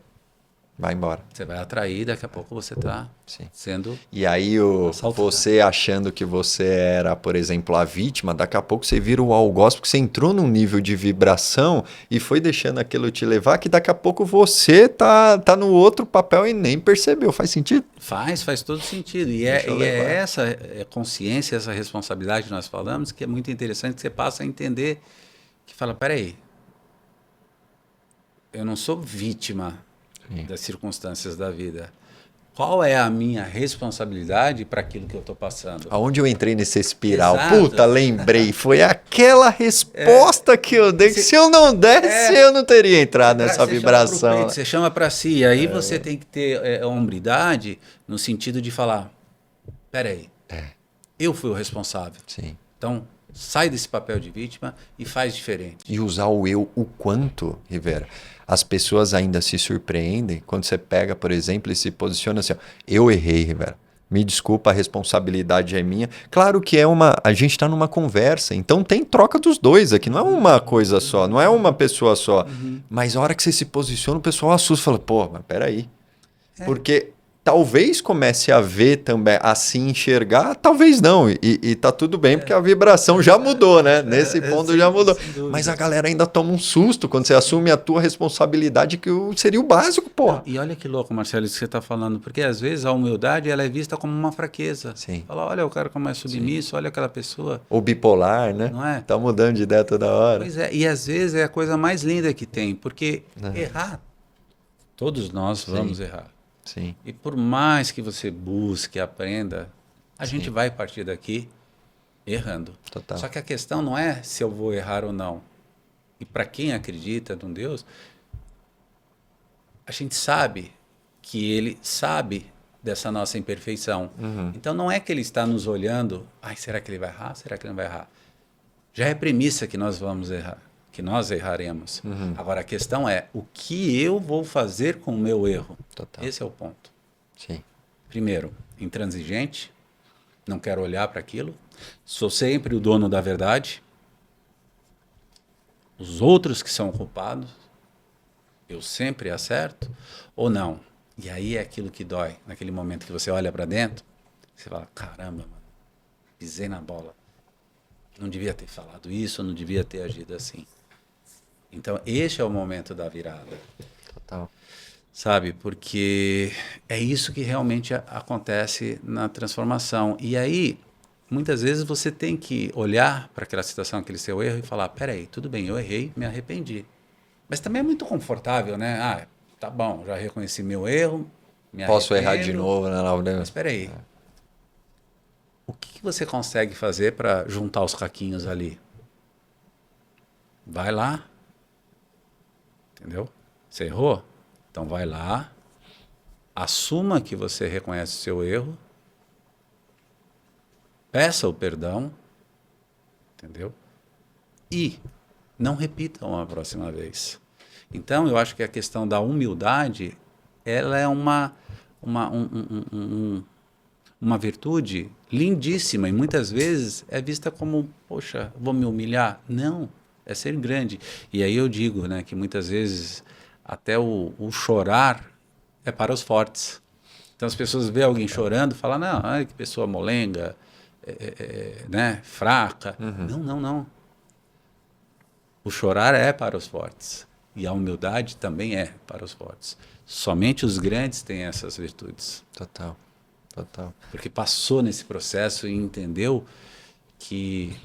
Speaker 2: Vai embora.
Speaker 1: Você vai atrair, daqui a pouco você está sendo...
Speaker 2: E aí você achando que você era, por exemplo, a vítima, daqui a pouco você vira o algoz, porque você entrou num nível de vibração e foi deixando aquilo te levar, que daqui a pouco você tá no outro papel e nem percebeu. Faz sentido?
Speaker 1: Faz todo sentido. E é essa consciência, essa responsabilidade que nós falamos, que é muito interessante, que você passa a entender, que fala, peraí, eu não sou vítima das circunstâncias da vida. Qual é a minha responsabilidade para aquilo que eu estou passando?
Speaker 2: Aonde eu entrei nesse espiral?
Speaker 1: Exato.
Speaker 2: Puta, lembrei. Foi aquela resposta que eu dei, que se eu não desse, eu não teria entrado nessa vibração.
Speaker 1: Você chama para si. E aí você tem que ter hombridade no sentido de falar, peraí, eu fui o responsável.
Speaker 2: Sim.
Speaker 1: Então, sai desse papel de vítima e faz diferente.
Speaker 2: E usar o eu o quanto, Rivera. As pessoas ainda se surpreendem quando você pega, por exemplo, e se posiciona assim, ó, eu errei, Rivera. Me desculpa, a responsabilidade é minha. Claro que a gente está numa conversa, então tem troca dos dois aqui, não é uma coisa só, não é uma pessoa só. Mas a hora que você se posiciona, o pessoal assusta, fala, pô, mas peraí. Porque talvez comece a ver também, a se enxergar, talvez não. E tá tudo bem, porque a vibração já mudou, né? Nesse ponto já mudou. Mas a galera ainda toma um susto quando você assume a tua responsabilidade, que seria o básico, porra.
Speaker 1: E olha que louco, Marcelo, isso que você está falando, porque às vezes a humildade ela é vista como uma fraqueza.
Speaker 2: Sim.
Speaker 1: Fala, olha o cara como é submisso, olha aquela pessoa.
Speaker 2: Ou bipolar, né?
Speaker 1: Não é?
Speaker 2: Tá mudando de ideia toda hora.
Speaker 1: Pois é, e às vezes é a coisa mais linda que tem, porque errar, todos nós vamos errar.
Speaker 2: Sim.
Speaker 1: E por mais que você busque, aprenda, a gente vai partir daqui errando.
Speaker 2: Total.
Speaker 1: Só que a questão não é se eu vou errar ou não. E para quem acredita num Deus, a gente sabe que Ele sabe dessa nossa imperfeição. Então não é que Ele está nos olhando, ai, será que Ele vai errar? Será que Ele não vai errar? Já é premissa que nós vamos errar, que nós erraremos. Agora a questão é, o que eu vou fazer com o meu erro?
Speaker 2: Total.
Speaker 1: Esse é o ponto.
Speaker 2: Sim.
Speaker 1: Primeiro, intransigente, não quero olhar para aquilo, sou sempre o dono da verdade, os outros que são culpados, eu sempre acerto, ou não? E aí é aquilo que dói, naquele momento que você olha para dentro, você fala, caramba, mano, pisei na bola, não devia ter falado isso, não devia ter agido assim. Então, este é o momento da virada.
Speaker 2: Total.
Speaker 1: sabe? Porque é isso que realmente acontece na transformação. E aí, muitas vezes você tem que olhar para aquela situação, aquele seu erro e falar, peraí, tudo bem, eu errei, me arrependi. Mas também é muito confortável, né? Ah, tá bom, já reconheci meu erro, me
Speaker 2: Posso errar de
Speaker 1: arrependo,
Speaker 2: novo, né, Laura?
Speaker 1: mas peraí, o que você consegue fazer para juntar os caquinhos ali? Vai lá, entendeu? Você errou? Então vai lá, assuma que você reconhece o seu erro, peça o perdão, entendeu? E não repitam a próxima vez. Então, eu acho que a questão da humildade, ela é uma virtude lindíssima e muitas vezes é vista como, poxa, vou me humilhar. Não, é ser grande. E aí eu digo, né, que muitas vezes até o chorar é para os fortes. Então as pessoas veem alguém chorando e falam, não, ai, que pessoa molenga, né, fraca. Não, não, não. O chorar é para os fortes. E a humildade também é para os fortes. Somente os grandes têm essas virtudes.
Speaker 2: Total, total.
Speaker 1: Porque passou nesse processo e entendeu que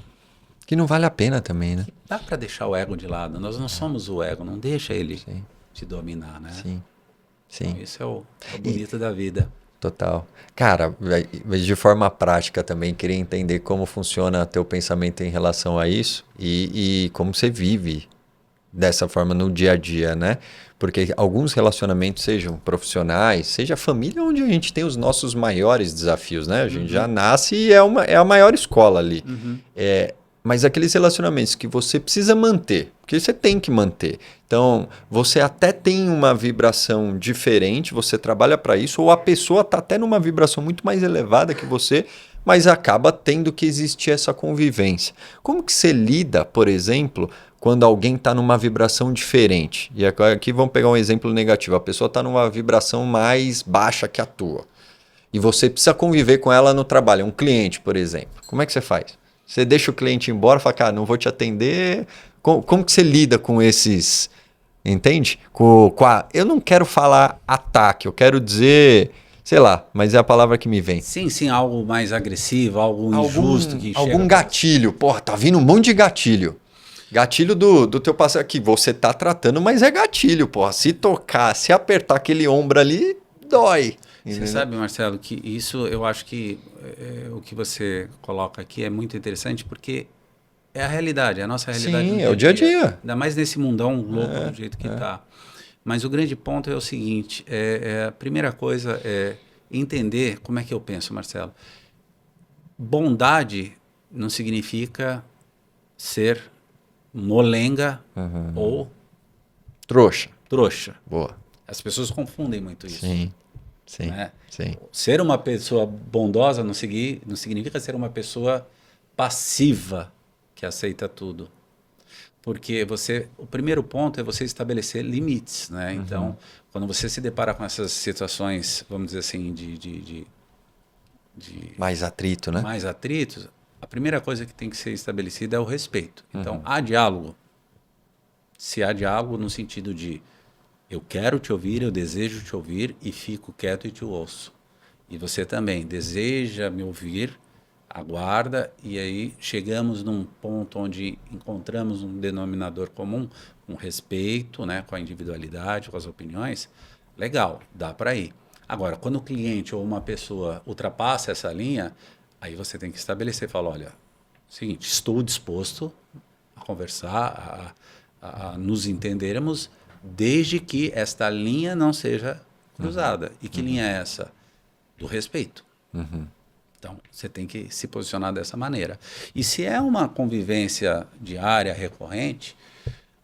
Speaker 2: Que não vale a pena também, né?
Speaker 1: dá para deixar o ego de lado. Nós não somos o ego, não deixa ele
Speaker 2: Sim,
Speaker 1: te dominar, né?
Speaker 2: sim,
Speaker 1: Então,
Speaker 2: sim.
Speaker 1: isso é o bonito da vida.
Speaker 2: Total. Cara, de forma prática também, queria entender como funciona teu pensamento em relação a isso e como você vive dessa forma no dia a dia, né? Porque alguns relacionamentos, sejam profissionais, seja família, onde a gente tem os nossos maiores desafios, né? A gente já nasce e é a maior escola ali.
Speaker 1: Uhum.
Speaker 2: Mas aqueles relacionamentos que você precisa manter, porque você tem que manter. Então, você até tem uma vibração diferente, você trabalha para isso, ou a pessoa está até numa vibração muito mais elevada que você, mas acaba tendo que existir essa convivência. Como que você lida, por exemplo, quando alguém está numa vibração diferente? E aqui vamos pegar um exemplo negativo. A pessoa está numa vibração mais baixa que a tua. E você precisa conviver com ela no trabalho. Um cliente, por exemplo. Como é que você faz? Você deixa o cliente embora, fala, cara, não vou te atender. Como que você lida com esses... Entende? Eu não quero falar ataque, eu quero dizer... Sei lá, mas é a palavra que me vem.
Speaker 1: Sim, sim, algo mais agressivo, algo injusto que
Speaker 2: Algum
Speaker 1: chega.
Speaker 2: gatilho. Porra, tá vindo um monte de gatilho. Gatilho do teu parceiro que você tá tratando, mas é gatilho, porra. Se tocar, se apertar aquele ombro ali, dói.
Speaker 1: Você sabe, Marcelo, que isso eu acho que o que você coloca aqui é muito interessante porque é a realidade, é a nossa realidade
Speaker 2: Sim,
Speaker 1: no
Speaker 2: é o dia a dia.
Speaker 1: Ainda mais nesse mundão louco do jeito que está. Mas o grande ponto é o seguinte, a primeira coisa é entender como é que eu penso, Marcelo. Bondade não significa ser molenga ou
Speaker 2: Trouxa.
Speaker 1: trouxa.
Speaker 2: Boa.
Speaker 1: As pessoas confundem muito isso.
Speaker 2: Sim, sim,
Speaker 1: Né?
Speaker 2: sim.
Speaker 1: Ser uma pessoa bondosa não significa ser uma pessoa passiva que aceita tudo. Porque o primeiro ponto é você estabelecer limites, né? Então, quando você se depara com essas situações, vamos dizer assim, de
Speaker 2: Mais atrito, né?
Speaker 1: mais atritos, a primeira coisa que tem que ser estabelecida é o respeito. Então, há diálogo. Se há diálogo no sentido de eu quero te ouvir, eu desejo te ouvir e fico quieto e te ouço. E você também deseja me ouvir, aguarda, e aí chegamos num ponto onde encontramos um denominador comum, um respeito, né, com a individualidade, com as opiniões. Legal, dá para ir. Agora, quando o cliente ou uma pessoa ultrapassa essa linha, aí você tem que estabelecer, falar, olha, seguinte, estou disposto a conversar, a nos entendermos, desde que esta linha não seja cruzada. E que linha é essa? Do respeito. Então, você tem que se posicionar dessa maneira. E se é uma convivência diária, recorrente,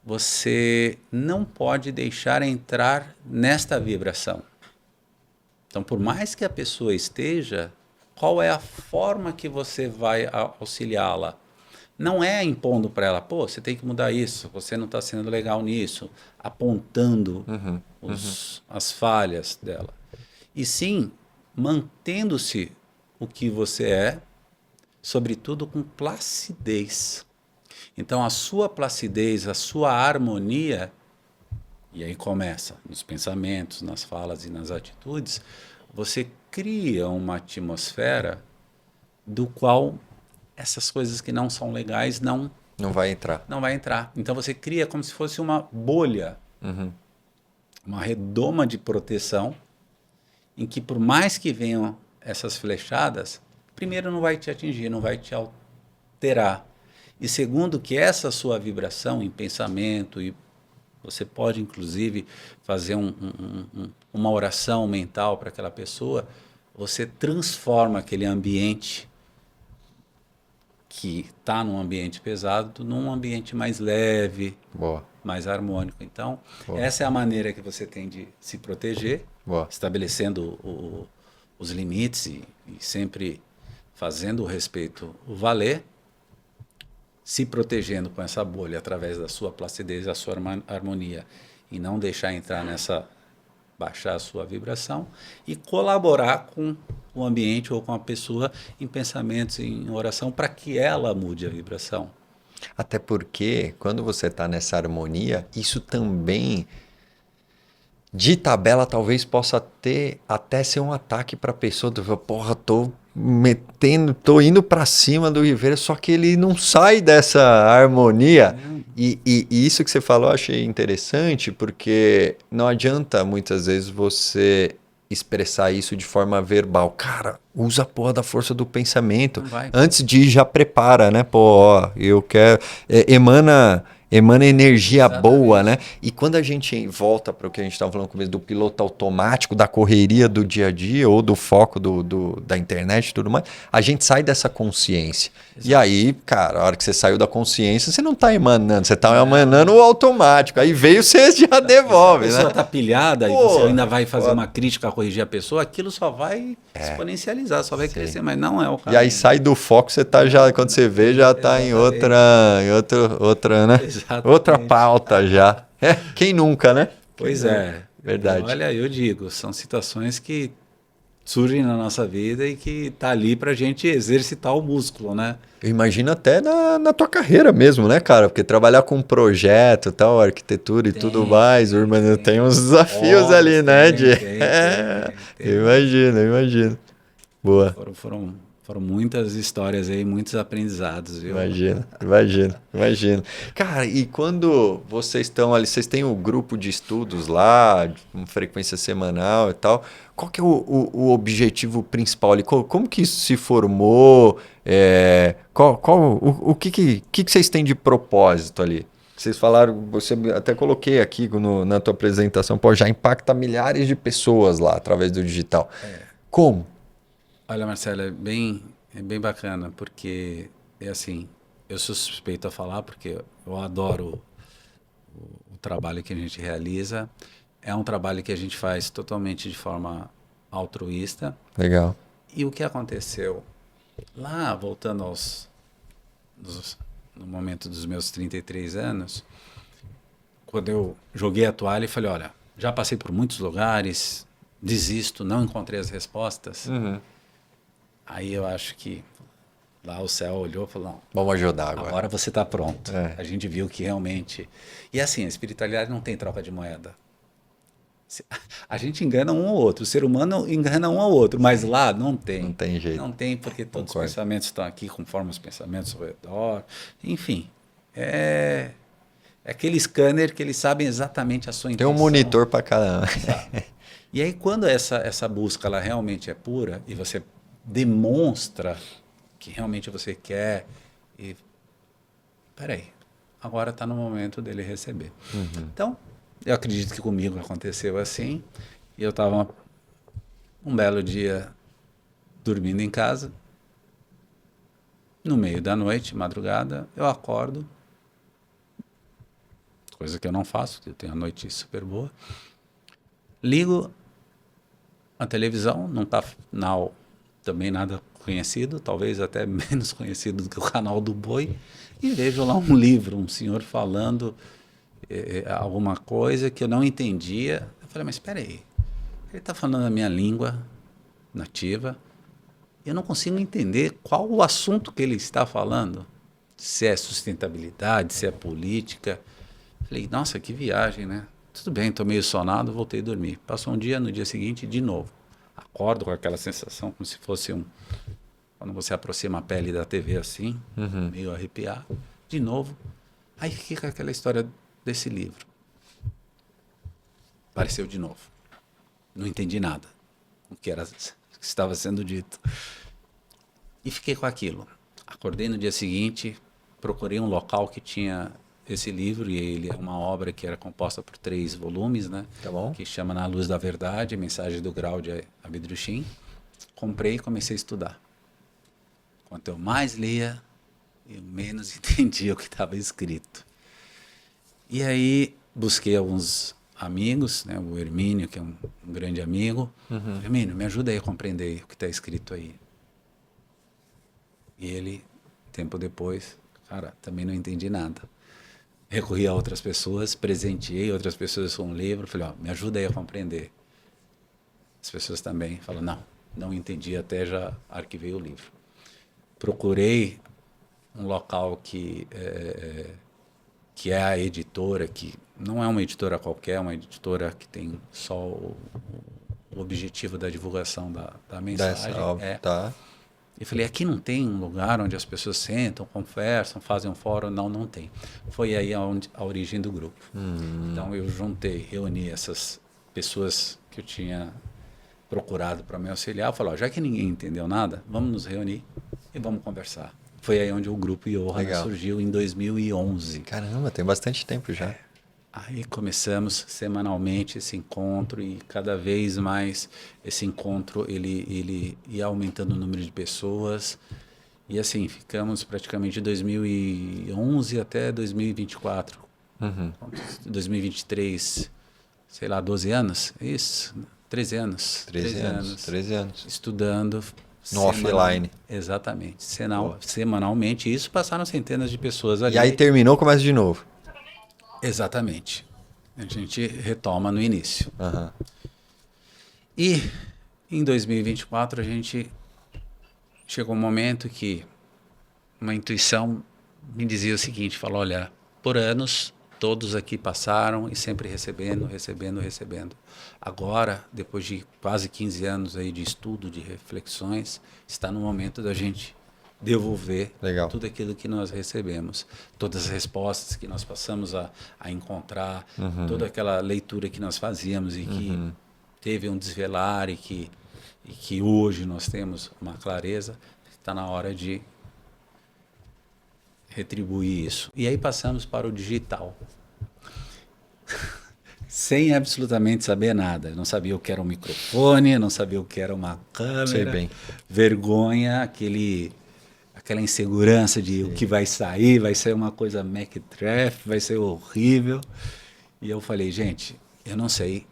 Speaker 1: você não pode deixar entrar nesta vibração. Então, por mais que a pessoa esteja, qual é a forma que você vai auxiliá-la? Não é impondo para ela, pô, você tem que mudar isso, você não está sendo legal nisso, apontando as falhas dela. E sim, mantendo-se o que você é, sobretudo com placidez. Então, a sua placidez, a sua harmonia e aí começa nos pensamentos, nas falas e nas atitudes, você cria uma atmosfera do qual essas coisas que não são legais
Speaker 2: Não vai entrar.
Speaker 1: não vai entrar. Então você cria como se fosse uma bolha,
Speaker 2: Uhum.
Speaker 1: uma redoma de proteção, em que por mais que venham essas flechadas, primeiro não vai te atingir, não vai te alterar. E segundo, que essa sua vibração em pensamento, e você pode inclusive fazer uma oração mental para aquela pessoa, você transforma aquele ambiente que está num ambiente pesado num ambiente mais leve,
Speaker 2: Boa.
Speaker 1: mais harmônico. Então,
Speaker 2: Boa.
Speaker 1: essa é a maneira que você tem de se proteger,
Speaker 2: Boa.
Speaker 1: estabelecendo os limites e sempre fazendo o respeito valer, se protegendo com essa bolha através da sua placidez, da sua harmonia, e não deixar entrar baixar a sua vibração e colaborar com o ambiente ou com a pessoa em pensamentos, em oração, para que ela mude a vibração.
Speaker 2: Até porque, quando você está nessa harmonia, isso também, de tabela, talvez possa até ser um ataque para a pessoa. Tu fala, porra, tô indo para cima do Rivera, só que ele não sai dessa harmonia. E isso que você falou eu achei interessante, porque não adianta muitas vezes você expressar isso de forma verbal. Cara, usa a porra da força do pensamento.
Speaker 1: Não vai.
Speaker 2: Antes de ir, já prepara, né? Pô, ó, eu quero. Emana energia
Speaker 1: Exatamente.
Speaker 2: boa, né? E quando a gente volta para o que a gente estava falando no começo do piloto automático, da correria do dia a dia ou do foco da internet e tudo mais, a gente sai dessa consciência. Exato. E aí, cara, a hora que você saiu da consciência, você não está emanando, você está emanando o automático. Aí veio, você já devolve,
Speaker 1: né? Se a pessoa está pilhada e você ainda vai fazer uma crítica, corrigir a pessoa, aquilo só vai exponencializar, só vai crescer, mas não é o caso.
Speaker 2: E aí sai do foco, você tá já, quando você vê, já está em outra, né?
Speaker 1: Exatamente.
Speaker 2: Outra pauta já. Quem nunca, né?
Speaker 1: Pois é.
Speaker 2: Verdade.
Speaker 1: Olha, eu digo, são situações que surgem na nossa vida e que tá ali pra gente exercitar o músculo, né?
Speaker 2: Eu imagino até na tua carreira mesmo, né, cara? Porque trabalhar com projeto, tal, arquitetura e tudo mais, tem uns desafios ali, né? Eu imagino. Boa.
Speaker 1: Foram muitas histórias aí, muitos aprendizados, viu?
Speaker 2: Imagino. Cara, e quando vocês estão ali, vocês têm o grupo de estudos lá, com frequência semanal e tal, qual que é o objetivo principal ali? Como que isso se formou? O que vocês têm de propósito ali? Vocês falaram, você até coloquei aqui na tua apresentação, pô, já impacta milhares de pessoas lá através do digital. Como?
Speaker 1: Olha, Marcelo, é bem bacana, porque é assim, eu sou suspeito a falar, porque eu adoro o trabalho que a gente realiza. É um trabalho que a gente faz totalmente de forma altruísta.
Speaker 2: Legal.
Speaker 1: E o que aconteceu? Lá, voltando no momento dos meus 33 anos, quando eu joguei a toalha e falei, olha, já passei por muitos lugares, desisto, não encontrei as respostas.
Speaker 2: Uhum.
Speaker 1: Aí eu acho que lá o céu olhou e falou, não,
Speaker 2: vamos ajudar agora.
Speaker 1: Agora você está pronto. A gente viu que realmente... E assim, a espiritualidade não tem troca de moeda. A gente engana um ao outro, o ser humano engana um ao outro, mas lá não tem.
Speaker 2: Não tem jeito.
Speaker 1: Não tem, porque todos os pensamentos estão aqui, conforme os pensamentos ao redor. Enfim, é aquele scanner que eles sabem exatamente a sua intenção.
Speaker 2: Tem um monitor para cada.
Speaker 1: E aí, quando essa busca ela realmente é pura e você demonstra que realmente você quer e peraí, agora está no momento dele receber.
Speaker 2: Uhum.
Speaker 1: Então, eu acredito que comigo aconteceu assim, e eu estava um belo dia dormindo em casa, no meio da noite, madrugada, eu acordo, coisa que eu não faço, eu tenho a noite super boa, ligo a televisão, num canal também nada conhecido, talvez até menos conhecido do que o canal do Boi, e vejo lá um livro, um senhor falando alguma coisa que eu não entendia. Eu falei, mas espera aí, ele está falando a minha língua nativa, eu não consigo entender qual o assunto que ele está falando, se é sustentabilidade, se é política. Falei, nossa, que viagem, né? tudo bem, estou meio sonado, voltei a dormir. Passou um dia, no dia seguinte, de novo. Acordo com aquela sensação como se fosse quando você aproxima a pele da TV assim, meio arrepiado. De novo. Aí fiquei com aquela história desse livro. Apareceu de novo. Não entendi nada. O que estava sendo dito. E fiquei com aquilo. Acordei no dia seguinte, procurei um local que tinha esse livro, e ele é uma obra que era composta por 3 volumes, né?
Speaker 2: Tá bom.
Speaker 1: Que chama Na Luz da Verdade, Mensagem do Grau de Abidrushim. Comprei e comecei a estudar. Quanto eu mais lia, eu menos entendia o que estava escrito. E aí busquei alguns amigos, né? O Hermínio, que é um grande amigo. Hermínio, me ajuda aí a compreender o que está escrito aí. E ele, tempo depois, cara, também não entendi nada. Recorri a outras pessoas, presenteei outras pessoas com um livro, falei, ó, me ajuda aí a compreender. As pessoas também falaram, não entendi, até já arquivei o livro. Procurei um local que é a editora, que não é uma editora qualquer, é uma editora que tem só o objetivo da divulgação da mensagem.
Speaker 2: Tá.
Speaker 1: E falei, aqui não tem um lugar onde as pessoas sentam, conversam, fazem um fórum? Não tem. Foi aí a origem do grupo. Então eu reuni essas pessoas que eu tinha procurado para me auxiliar. Eu falei, ó, já que ninguém entendeu nada, vamos nos reunir e vamos conversar. Foi aí onde o grupo Yohana surgiu em 2011.
Speaker 2: Caramba, tem bastante tempo já.
Speaker 1: Aí começamos semanalmente esse encontro, e cada vez mais esse encontro ele ia aumentando o número de pessoas. E assim, ficamos praticamente de 2011 até 2024. 2023, sei lá, 12 anos? Isso, 13 anos.
Speaker 2: 13 anos.
Speaker 1: Estudando.
Speaker 2: No offline.
Speaker 1: Exatamente. Semanalmente. Isso passaram centenas de pessoas ali.
Speaker 2: E aí terminou, começa de novo.
Speaker 1: Exatamente. A gente retoma no início. E em 2024 a gente chegou um momento que uma intuição me dizia o seguinte, falou, olha, por anos todos aqui passaram e sempre recebendo. Agora, depois de quase 15 anos aí de estudo, de reflexões, está no momento da gente devolver tudo aquilo que nós recebemos, todas as respostas que nós passamos a encontrar, toda aquela leitura que nós fazíamos e que teve um desvelar e que hoje nós temos uma clareza, está na hora de retribuir isso. E aí passamos para o digital. Sem absolutamente saber nada. Eu não sabia o que era um microfone, não sabia o que era uma câmera.
Speaker 2: Sei bem.
Speaker 1: Vergonha, aquela insegurança de o que vai sair uma coisa mequetrefe, vai ser horrível. E eu falei, gente, eu não sei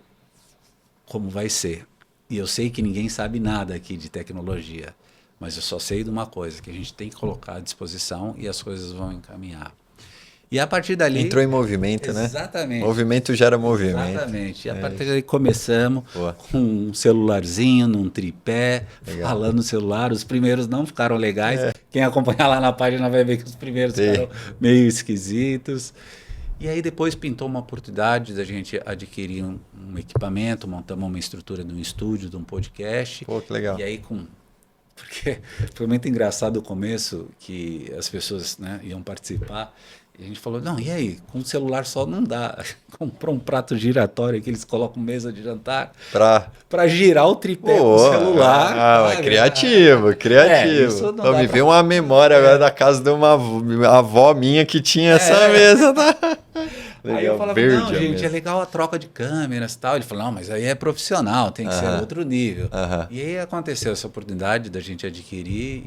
Speaker 1: como vai ser. E eu sei que ninguém sabe nada aqui de tecnologia. Mas eu só sei de uma coisa, que a gente tem que colocar à disposição e as coisas vão encaminhar. E a partir dali...
Speaker 2: Entrou em movimento, né?
Speaker 1: Exatamente.
Speaker 2: Movimento gera movimento.
Speaker 1: Exatamente. E a partir daí começamos com um celularzinho, num tripé, falando no celular. Os primeiros não ficaram legais. Quem acompanhar lá na página vai ver que os primeiros ficaram meio esquisitos. E aí depois pintou uma oportunidade da gente adquirir um equipamento, montamos uma estrutura de um estúdio, de um podcast.
Speaker 2: Pô, que legal.
Speaker 1: E aí porque foi muito engraçado o começo, que as pessoas, né, iam participar. E a gente falou, não, e aí? Com um celular só não dá. Comprou um prato giratório que eles colocam mesa de jantar para girar o tripé com o celular.
Speaker 2: Criativo. Eu me veio uma memória agora da casa de uma avó minha que tinha essa mesa. Tá?
Speaker 1: Legal, aí eu falava, não, gente, é legal a troca de câmeras e tal. Ele falou, não, mas aí é profissional, tem que ser outro nível. E aí aconteceu essa oportunidade da gente adquirir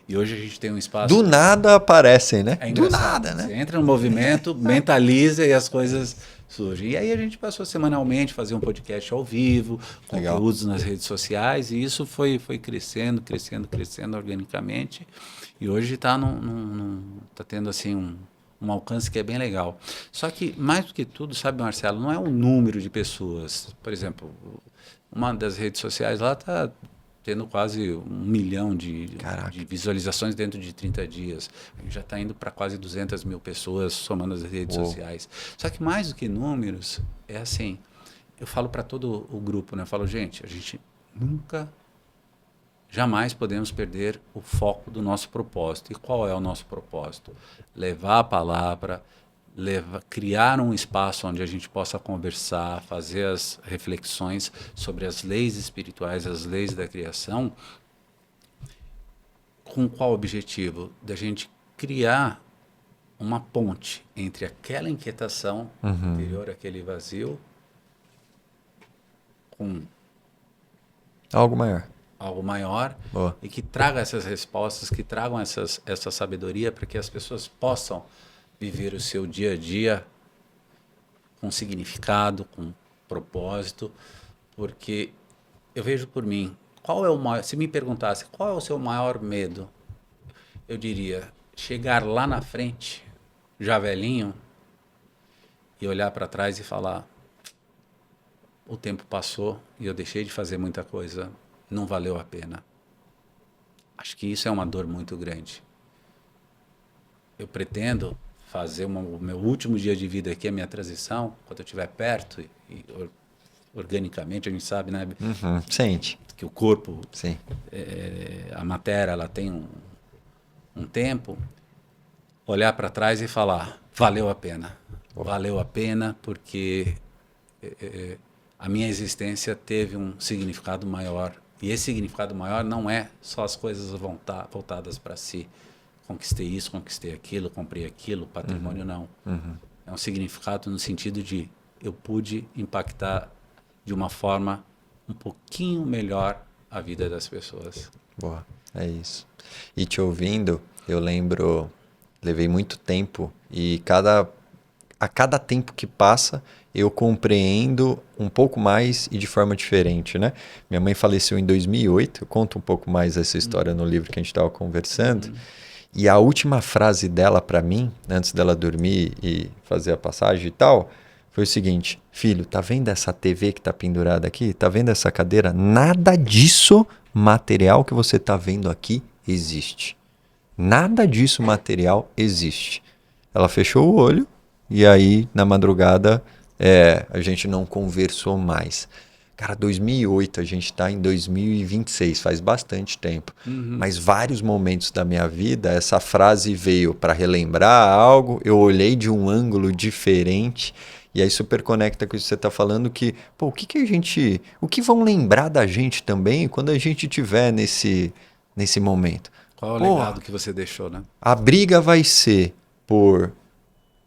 Speaker 1: e hoje a gente tem um espaço...
Speaker 2: Do nada aparecem, né?
Speaker 1: Do nada, né? Você entra no movimento, mentaliza e as coisas surgem. E aí a gente passou semanalmente a fazer um podcast ao vivo, conteúdos nas redes sociais, e isso foi crescendo organicamente. E hoje está tendo assim um alcance que é bem legal. Só que, mais do que tudo, sabe, Marcelo, não é o número de pessoas. Por exemplo, uma das redes sociais lá está tendo quase 1 milhão de
Speaker 2: Caraca.
Speaker 1: visualizações dentro de 30 dias. A gente já está indo para quase 200 mil pessoas somando as redes sociais. Só que mais do que números, é assim, eu falo para todo o grupo, né? Eu falo, gente, a gente jamais podemos perder o foco do nosso propósito. E qual é o nosso propósito? Levar a palavra, criar um espaço onde a gente possa conversar, fazer as reflexões sobre as leis espirituais, as leis da criação. Com qual objetivo? Da gente criar uma ponte entre aquela inquietação interior, aquele vazio, com
Speaker 2: Algo maior.
Speaker 1: algo maior.
Speaker 2: Boa.
Speaker 1: E que traga essas respostas, que tragam essa sabedoria para que as pessoas possam viver o seu dia a dia com significado, com propósito, porque eu vejo por mim, qual é o maior, se me perguntasse qual é o seu maior medo, eu diria chegar lá na frente, já velhinho, e olhar para trás e falar, o tempo passou e eu deixei de fazer muita coisa, não valeu a pena. Acho que isso é uma dor muito grande. Eu pretendo fazer o meu último dia de vida aqui, a minha transição, quando eu estiver perto, e organicamente a gente sabe, né?
Speaker 2: Sente.
Speaker 1: Que o corpo,
Speaker 2: Sim.
Speaker 1: a matéria, ela tem um tempo, olhar para trás e falar, valeu a pena. Valeu a pena porque a minha existência teve um significado maior. E esse significado maior não é só as coisas voltadas para si. Conquistei isso, conquistei aquilo, comprei aquilo, patrimônio não. É um significado no sentido de eu pude impactar de uma forma um pouquinho melhor a vida das pessoas.
Speaker 2: Boa, é isso. E te ouvindo, eu lembro, levei muito tempo e a cada tempo que passa, eu compreendo um pouco mais e de forma diferente, né? Minha mãe faleceu em 2008, eu conto um pouco mais essa história no livro que a gente estava conversando. E a última frase dela para mim, antes dela dormir e fazer a passagem e tal, foi o seguinte: filho, tá vendo essa TV que tá pendurada aqui? Tá vendo essa cadeira? Nada disso material que você tá vendo aqui existe. Nada disso material existe. Ela fechou o olho e aí, na madrugada, a gente não conversou mais. Cara, 2008, a gente está em 2026, faz bastante tempo. Mas vários momentos da minha vida, essa frase veio para relembrar algo, eu olhei de um ângulo diferente, e aí super conecta com isso que você está falando, que, pô, o que vão lembrar da gente também quando a gente estiver nesse momento?
Speaker 1: Qual é o legado que você deixou, né?
Speaker 2: A briga vai ser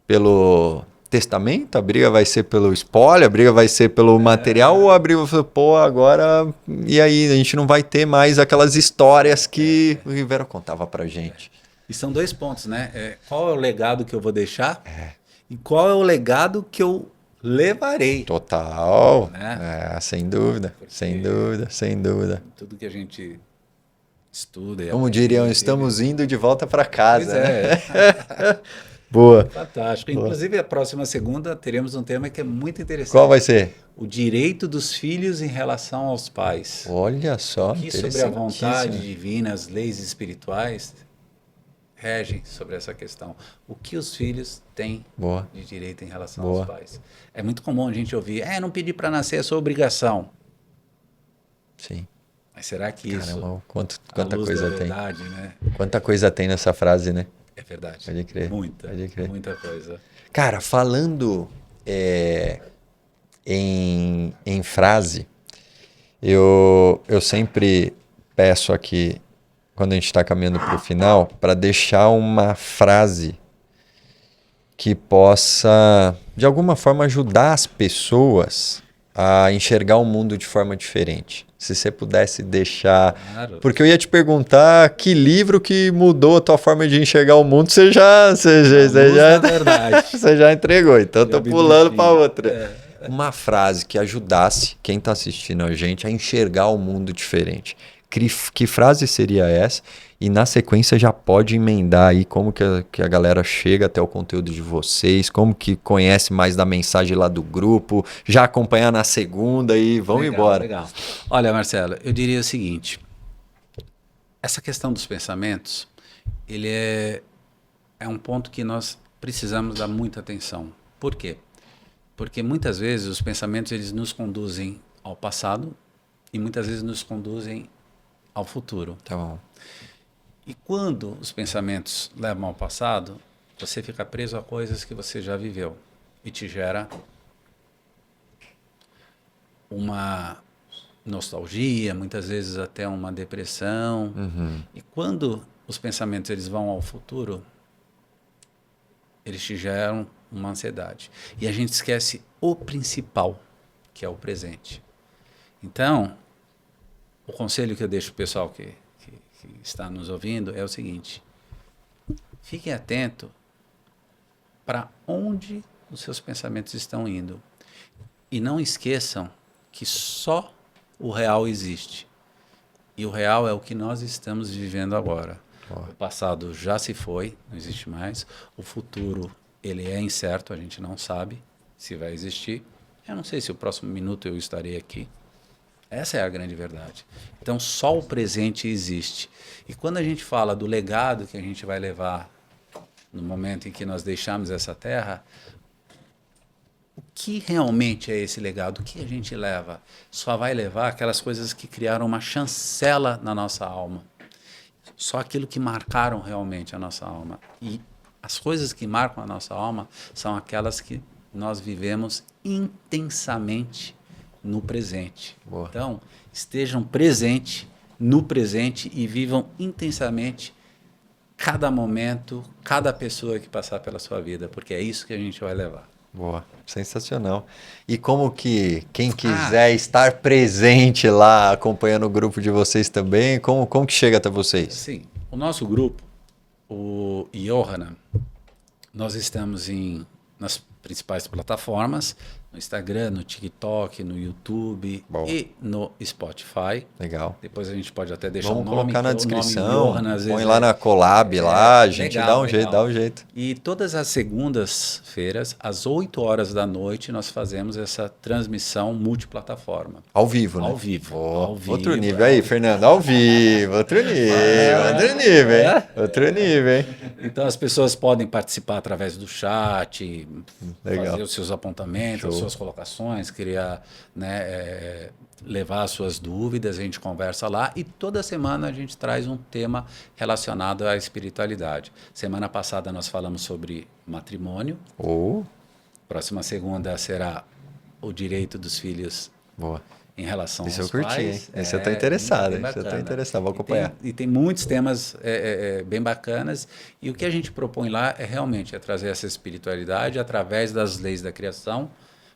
Speaker 2: pelo testamento, a briga vai ser pelo spoiler, a briga vai ser pelo material, ou a briga vai ser, pô, agora, e aí, a gente não vai ter mais aquelas histórias que o Rivera contava pra gente.
Speaker 1: E são 2 pontos, né? Qual é o legado que eu vou deixar e qual é o legado que eu levarei.
Speaker 2: Total,
Speaker 1: Né?
Speaker 2: Sem dúvida, sem dúvida, sem dúvida.
Speaker 1: Tudo que a gente estuda.
Speaker 2: Como diriam, estamos indo de volta pra casa.
Speaker 1: Pois
Speaker 2: né? Boa.
Speaker 1: Fantástico. Inclusive, a próxima segunda teremos um tema que é muito interessante.
Speaker 2: Qual vai ser?
Speaker 1: O direito dos filhos em relação aos pais.
Speaker 2: Olha só,
Speaker 1: que sobre a vontade divina, as leis espirituais regem sobre essa questão. O que os filhos têm de direito em relação aos pais. É muito comum a gente ouvir, não pedir para nascer é sua obrigação.
Speaker 2: Sim.
Speaker 1: Mas será que
Speaker 2: Caramba,
Speaker 1: isso,
Speaker 2: quanta coisa tem?
Speaker 1: verdade, né?
Speaker 2: Quanta coisa tem nessa frase, né?
Speaker 1: É verdade.
Speaker 2: Pode crer.
Speaker 1: Pode crer. Muita coisa.
Speaker 2: Cara, falando em frase, eu sempre peço aqui, quando a gente está caminhando para o final, para deixar uma frase que possa, de alguma forma, ajudar as pessoas a enxergar o mundo de forma diferente. Se você pudesse deixar... Claro. Porque eu ia te perguntar que livro que mudou a tua forma de enxergar o mundo, você já entregou. Então eu tô pulando para outra. Uma frase que ajudasse quem está assistindo a gente a enxergar o mundo diferente. Que frase seria essa? E na sequência já pode emendar aí como que a galera chega até o conteúdo de vocês, como que conhece mais da mensagem lá do grupo, já acompanhar na segunda e vamos embora.
Speaker 1: Legal. Olha, Marcelo, eu diria o seguinte, essa questão dos pensamentos, ele é um ponto que nós precisamos dar muita atenção. Por quê? Porque muitas vezes os pensamentos eles nos conduzem ao passado e muitas vezes nos conduzem ao futuro.
Speaker 2: Tá bom.
Speaker 1: E quando os pensamentos levam ao passado, você fica preso a coisas que você já viveu e te gera uma nostalgia, muitas vezes até uma depressão. E quando os pensamentos eles vão ao futuro, eles te geram uma ansiedade. E a gente esquece o principal, que é o presente. Então, o conselho que eu deixo para o pessoal que está nos ouvindo é o seguinte: fiquem atentos para onde os seus pensamentos estão indo. E não esqueçam que só o real existe. E o real é o que nós estamos vivendo agora. O passado já se foi, não existe mais. O futuro, ele é incerto, a gente não sabe se vai existir. Eu não sei se o próximo minuto eu estarei aqui. Essa é a grande verdade. Então, só o presente existe. E quando a gente fala do legado que a gente vai levar no momento em que nós deixamos essa terra, o que realmente é esse legado? O que a gente leva? Só vai levar aquelas coisas que criaram uma chancela na nossa alma. Só aquilo que marcaram realmente a nossa alma. E as coisas que marcam a nossa alma são aquelas que nós vivemos intensamente no presente.
Speaker 2: Boa.
Speaker 1: Então, estejam presentes no presente e vivam intensamente cada momento, cada pessoa que passar pela sua vida, porque é isso que a gente vai levar.
Speaker 2: Boa, sensacional. E como que quem quiser estar presente lá, acompanhando o grupo de vocês também, como que chega até vocês?
Speaker 1: Sim, o nosso grupo, o Yohana, nós estamos nas principais plataformas, no Instagram, no TikTok, no YouTube e no Spotify.
Speaker 2: Legal.
Speaker 1: Depois a gente pode até deixar
Speaker 2: Vamos
Speaker 1: o nome.
Speaker 2: colocar na descrição,
Speaker 1: Yohana,
Speaker 2: põe lá na collab lá, a gente
Speaker 1: legal,
Speaker 2: dá um jeito.
Speaker 1: E todas as segundas-feiras, às 8 horas da noite, nós fazemos essa transmissão multiplataforma.
Speaker 2: Ao vivo, né?
Speaker 1: Ao vivo.
Speaker 2: Outro nível aí, Fernando, ao vivo, outro nível, hein? Outro nível, hein?
Speaker 1: Então as pessoas podem participar através do chat,
Speaker 2: Legal.
Speaker 1: fazer os seus apontamentos, as suas colocações, criar, né, levar as suas dúvidas, a gente conversa lá e toda semana a gente traz um tema relacionado à espiritualidade. Semana passada nós falamos sobre matrimônio. Próxima segunda será o direito dos filhos em relação aos pais.
Speaker 2: Isso eu curti, hein? Esse eu tô interessado, hein? Esse eu tô interessado, vou acompanhar.
Speaker 1: E tem muitos temas bem bacanas e o que a gente propõe lá é realmente trazer essa espiritualidade através das leis da criação,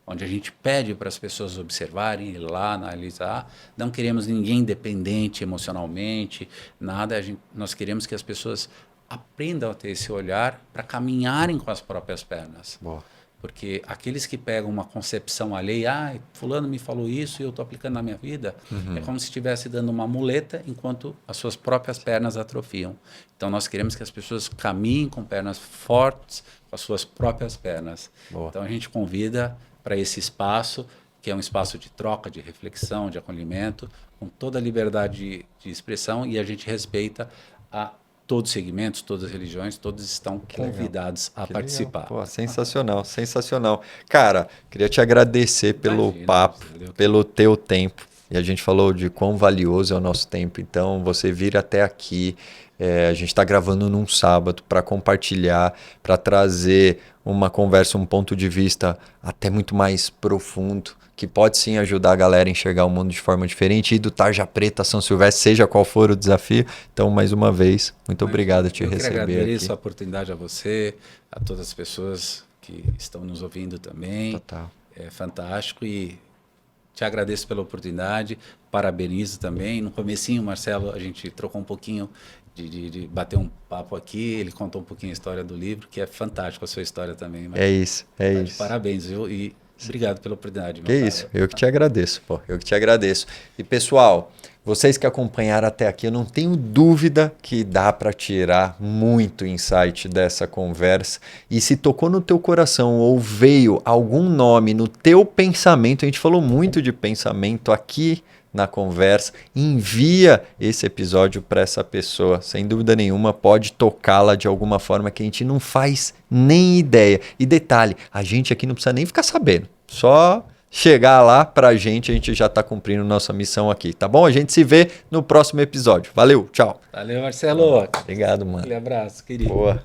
Speaker 1: onde a gente pede para as pessoas observarem, ir lá, analisar. Não queremos ninguém dependente emocionalmente, nada. Nós queremos que as pessoas aprendam a ter esse olhar para caminharem com as próprias pernas.
Speaker 2: Boa.
Speaker 1: Porque aqueles que pegam uma concepção alheia, fulano me falou isso e eu estou aplicando na minha vida, é como se estivesse dando uma muleta enquanto as suas próprias pernas atrofiam. Então nós queremos que as pessoas caminhem com pernas fortes, com as suas próprias pernas.
Speaker 2: Boa.
Speaker 1: Então a gente convida para esse espaço, que é um espaço de troca, de reflexão, de acolhimento, com toda a liberdade de expressão, e a gente respeita a todos os segmentos, todas as religiões, todos estão convidados a participar.
Speaker 2: Pô, sensacional, sensacional. Cara, queria te agradecer pelo papo, pelo teu tempo. E a gente falou de quão valioso é o nosso tempo. Então, você vir até aqui, a gente está gravando num sábado para compartilhar, para trazer uma conversa, um ponto de vista até muito mais profundo, que pode sim ajudar a galera a enxergar o mundo de forma diferente, e do Tarja Preta, São Silvestre, seja qual for o desafio. Então, mais uma vez, muito obrigado por te receber aqui. Eu
Speaker 1: agradeço a oportunidade a você, a todas as pessoas que estão nos ouvindo também.
Speaker 2: Total.
Speaker 1: É fantástico e te agradeço pela oportunidade, parabenizo também. No comecinho, Marcelo, a gente trocou um pouquinho de bater um papo aqui, ele contou um pouquinho a história do livro, que é fantástico a sua história também.
Speaker 2: É isso, é isso.
Speaker 1: Parabéns, viu? E obrigado pela oportunidade.
Speaker 2: Que isso, eu que te agradeço, eu que te agradeço. E pessoal, vocês que acompanharam até aqui, eu não tenho dúvida que dá para tirar muito insight dessa conversa. E se tocou no teu coração ou veio algum nome no teu pensamento, a gente falou muito de pensamento aqui na conversa, envia esse episódio para essa pessoa. Sem dúvida nenhuma, pode tocá-la de alguma forma que a gente não faz nem ideia. E detalhe, a gente aqui não precisa nem ficar sabendo. Só chegar lá pra gente, a gente já tá cumprindo nossa missão aqui, tá bom? A gente se vê no próximo episódio. Valeu, tchau.
Speaker 1: Valeu, Marcelo.
Speaker 2: Obrigado, mano.
Speaker 1: Aquele abraço, querido.
Speaker 2: Boa.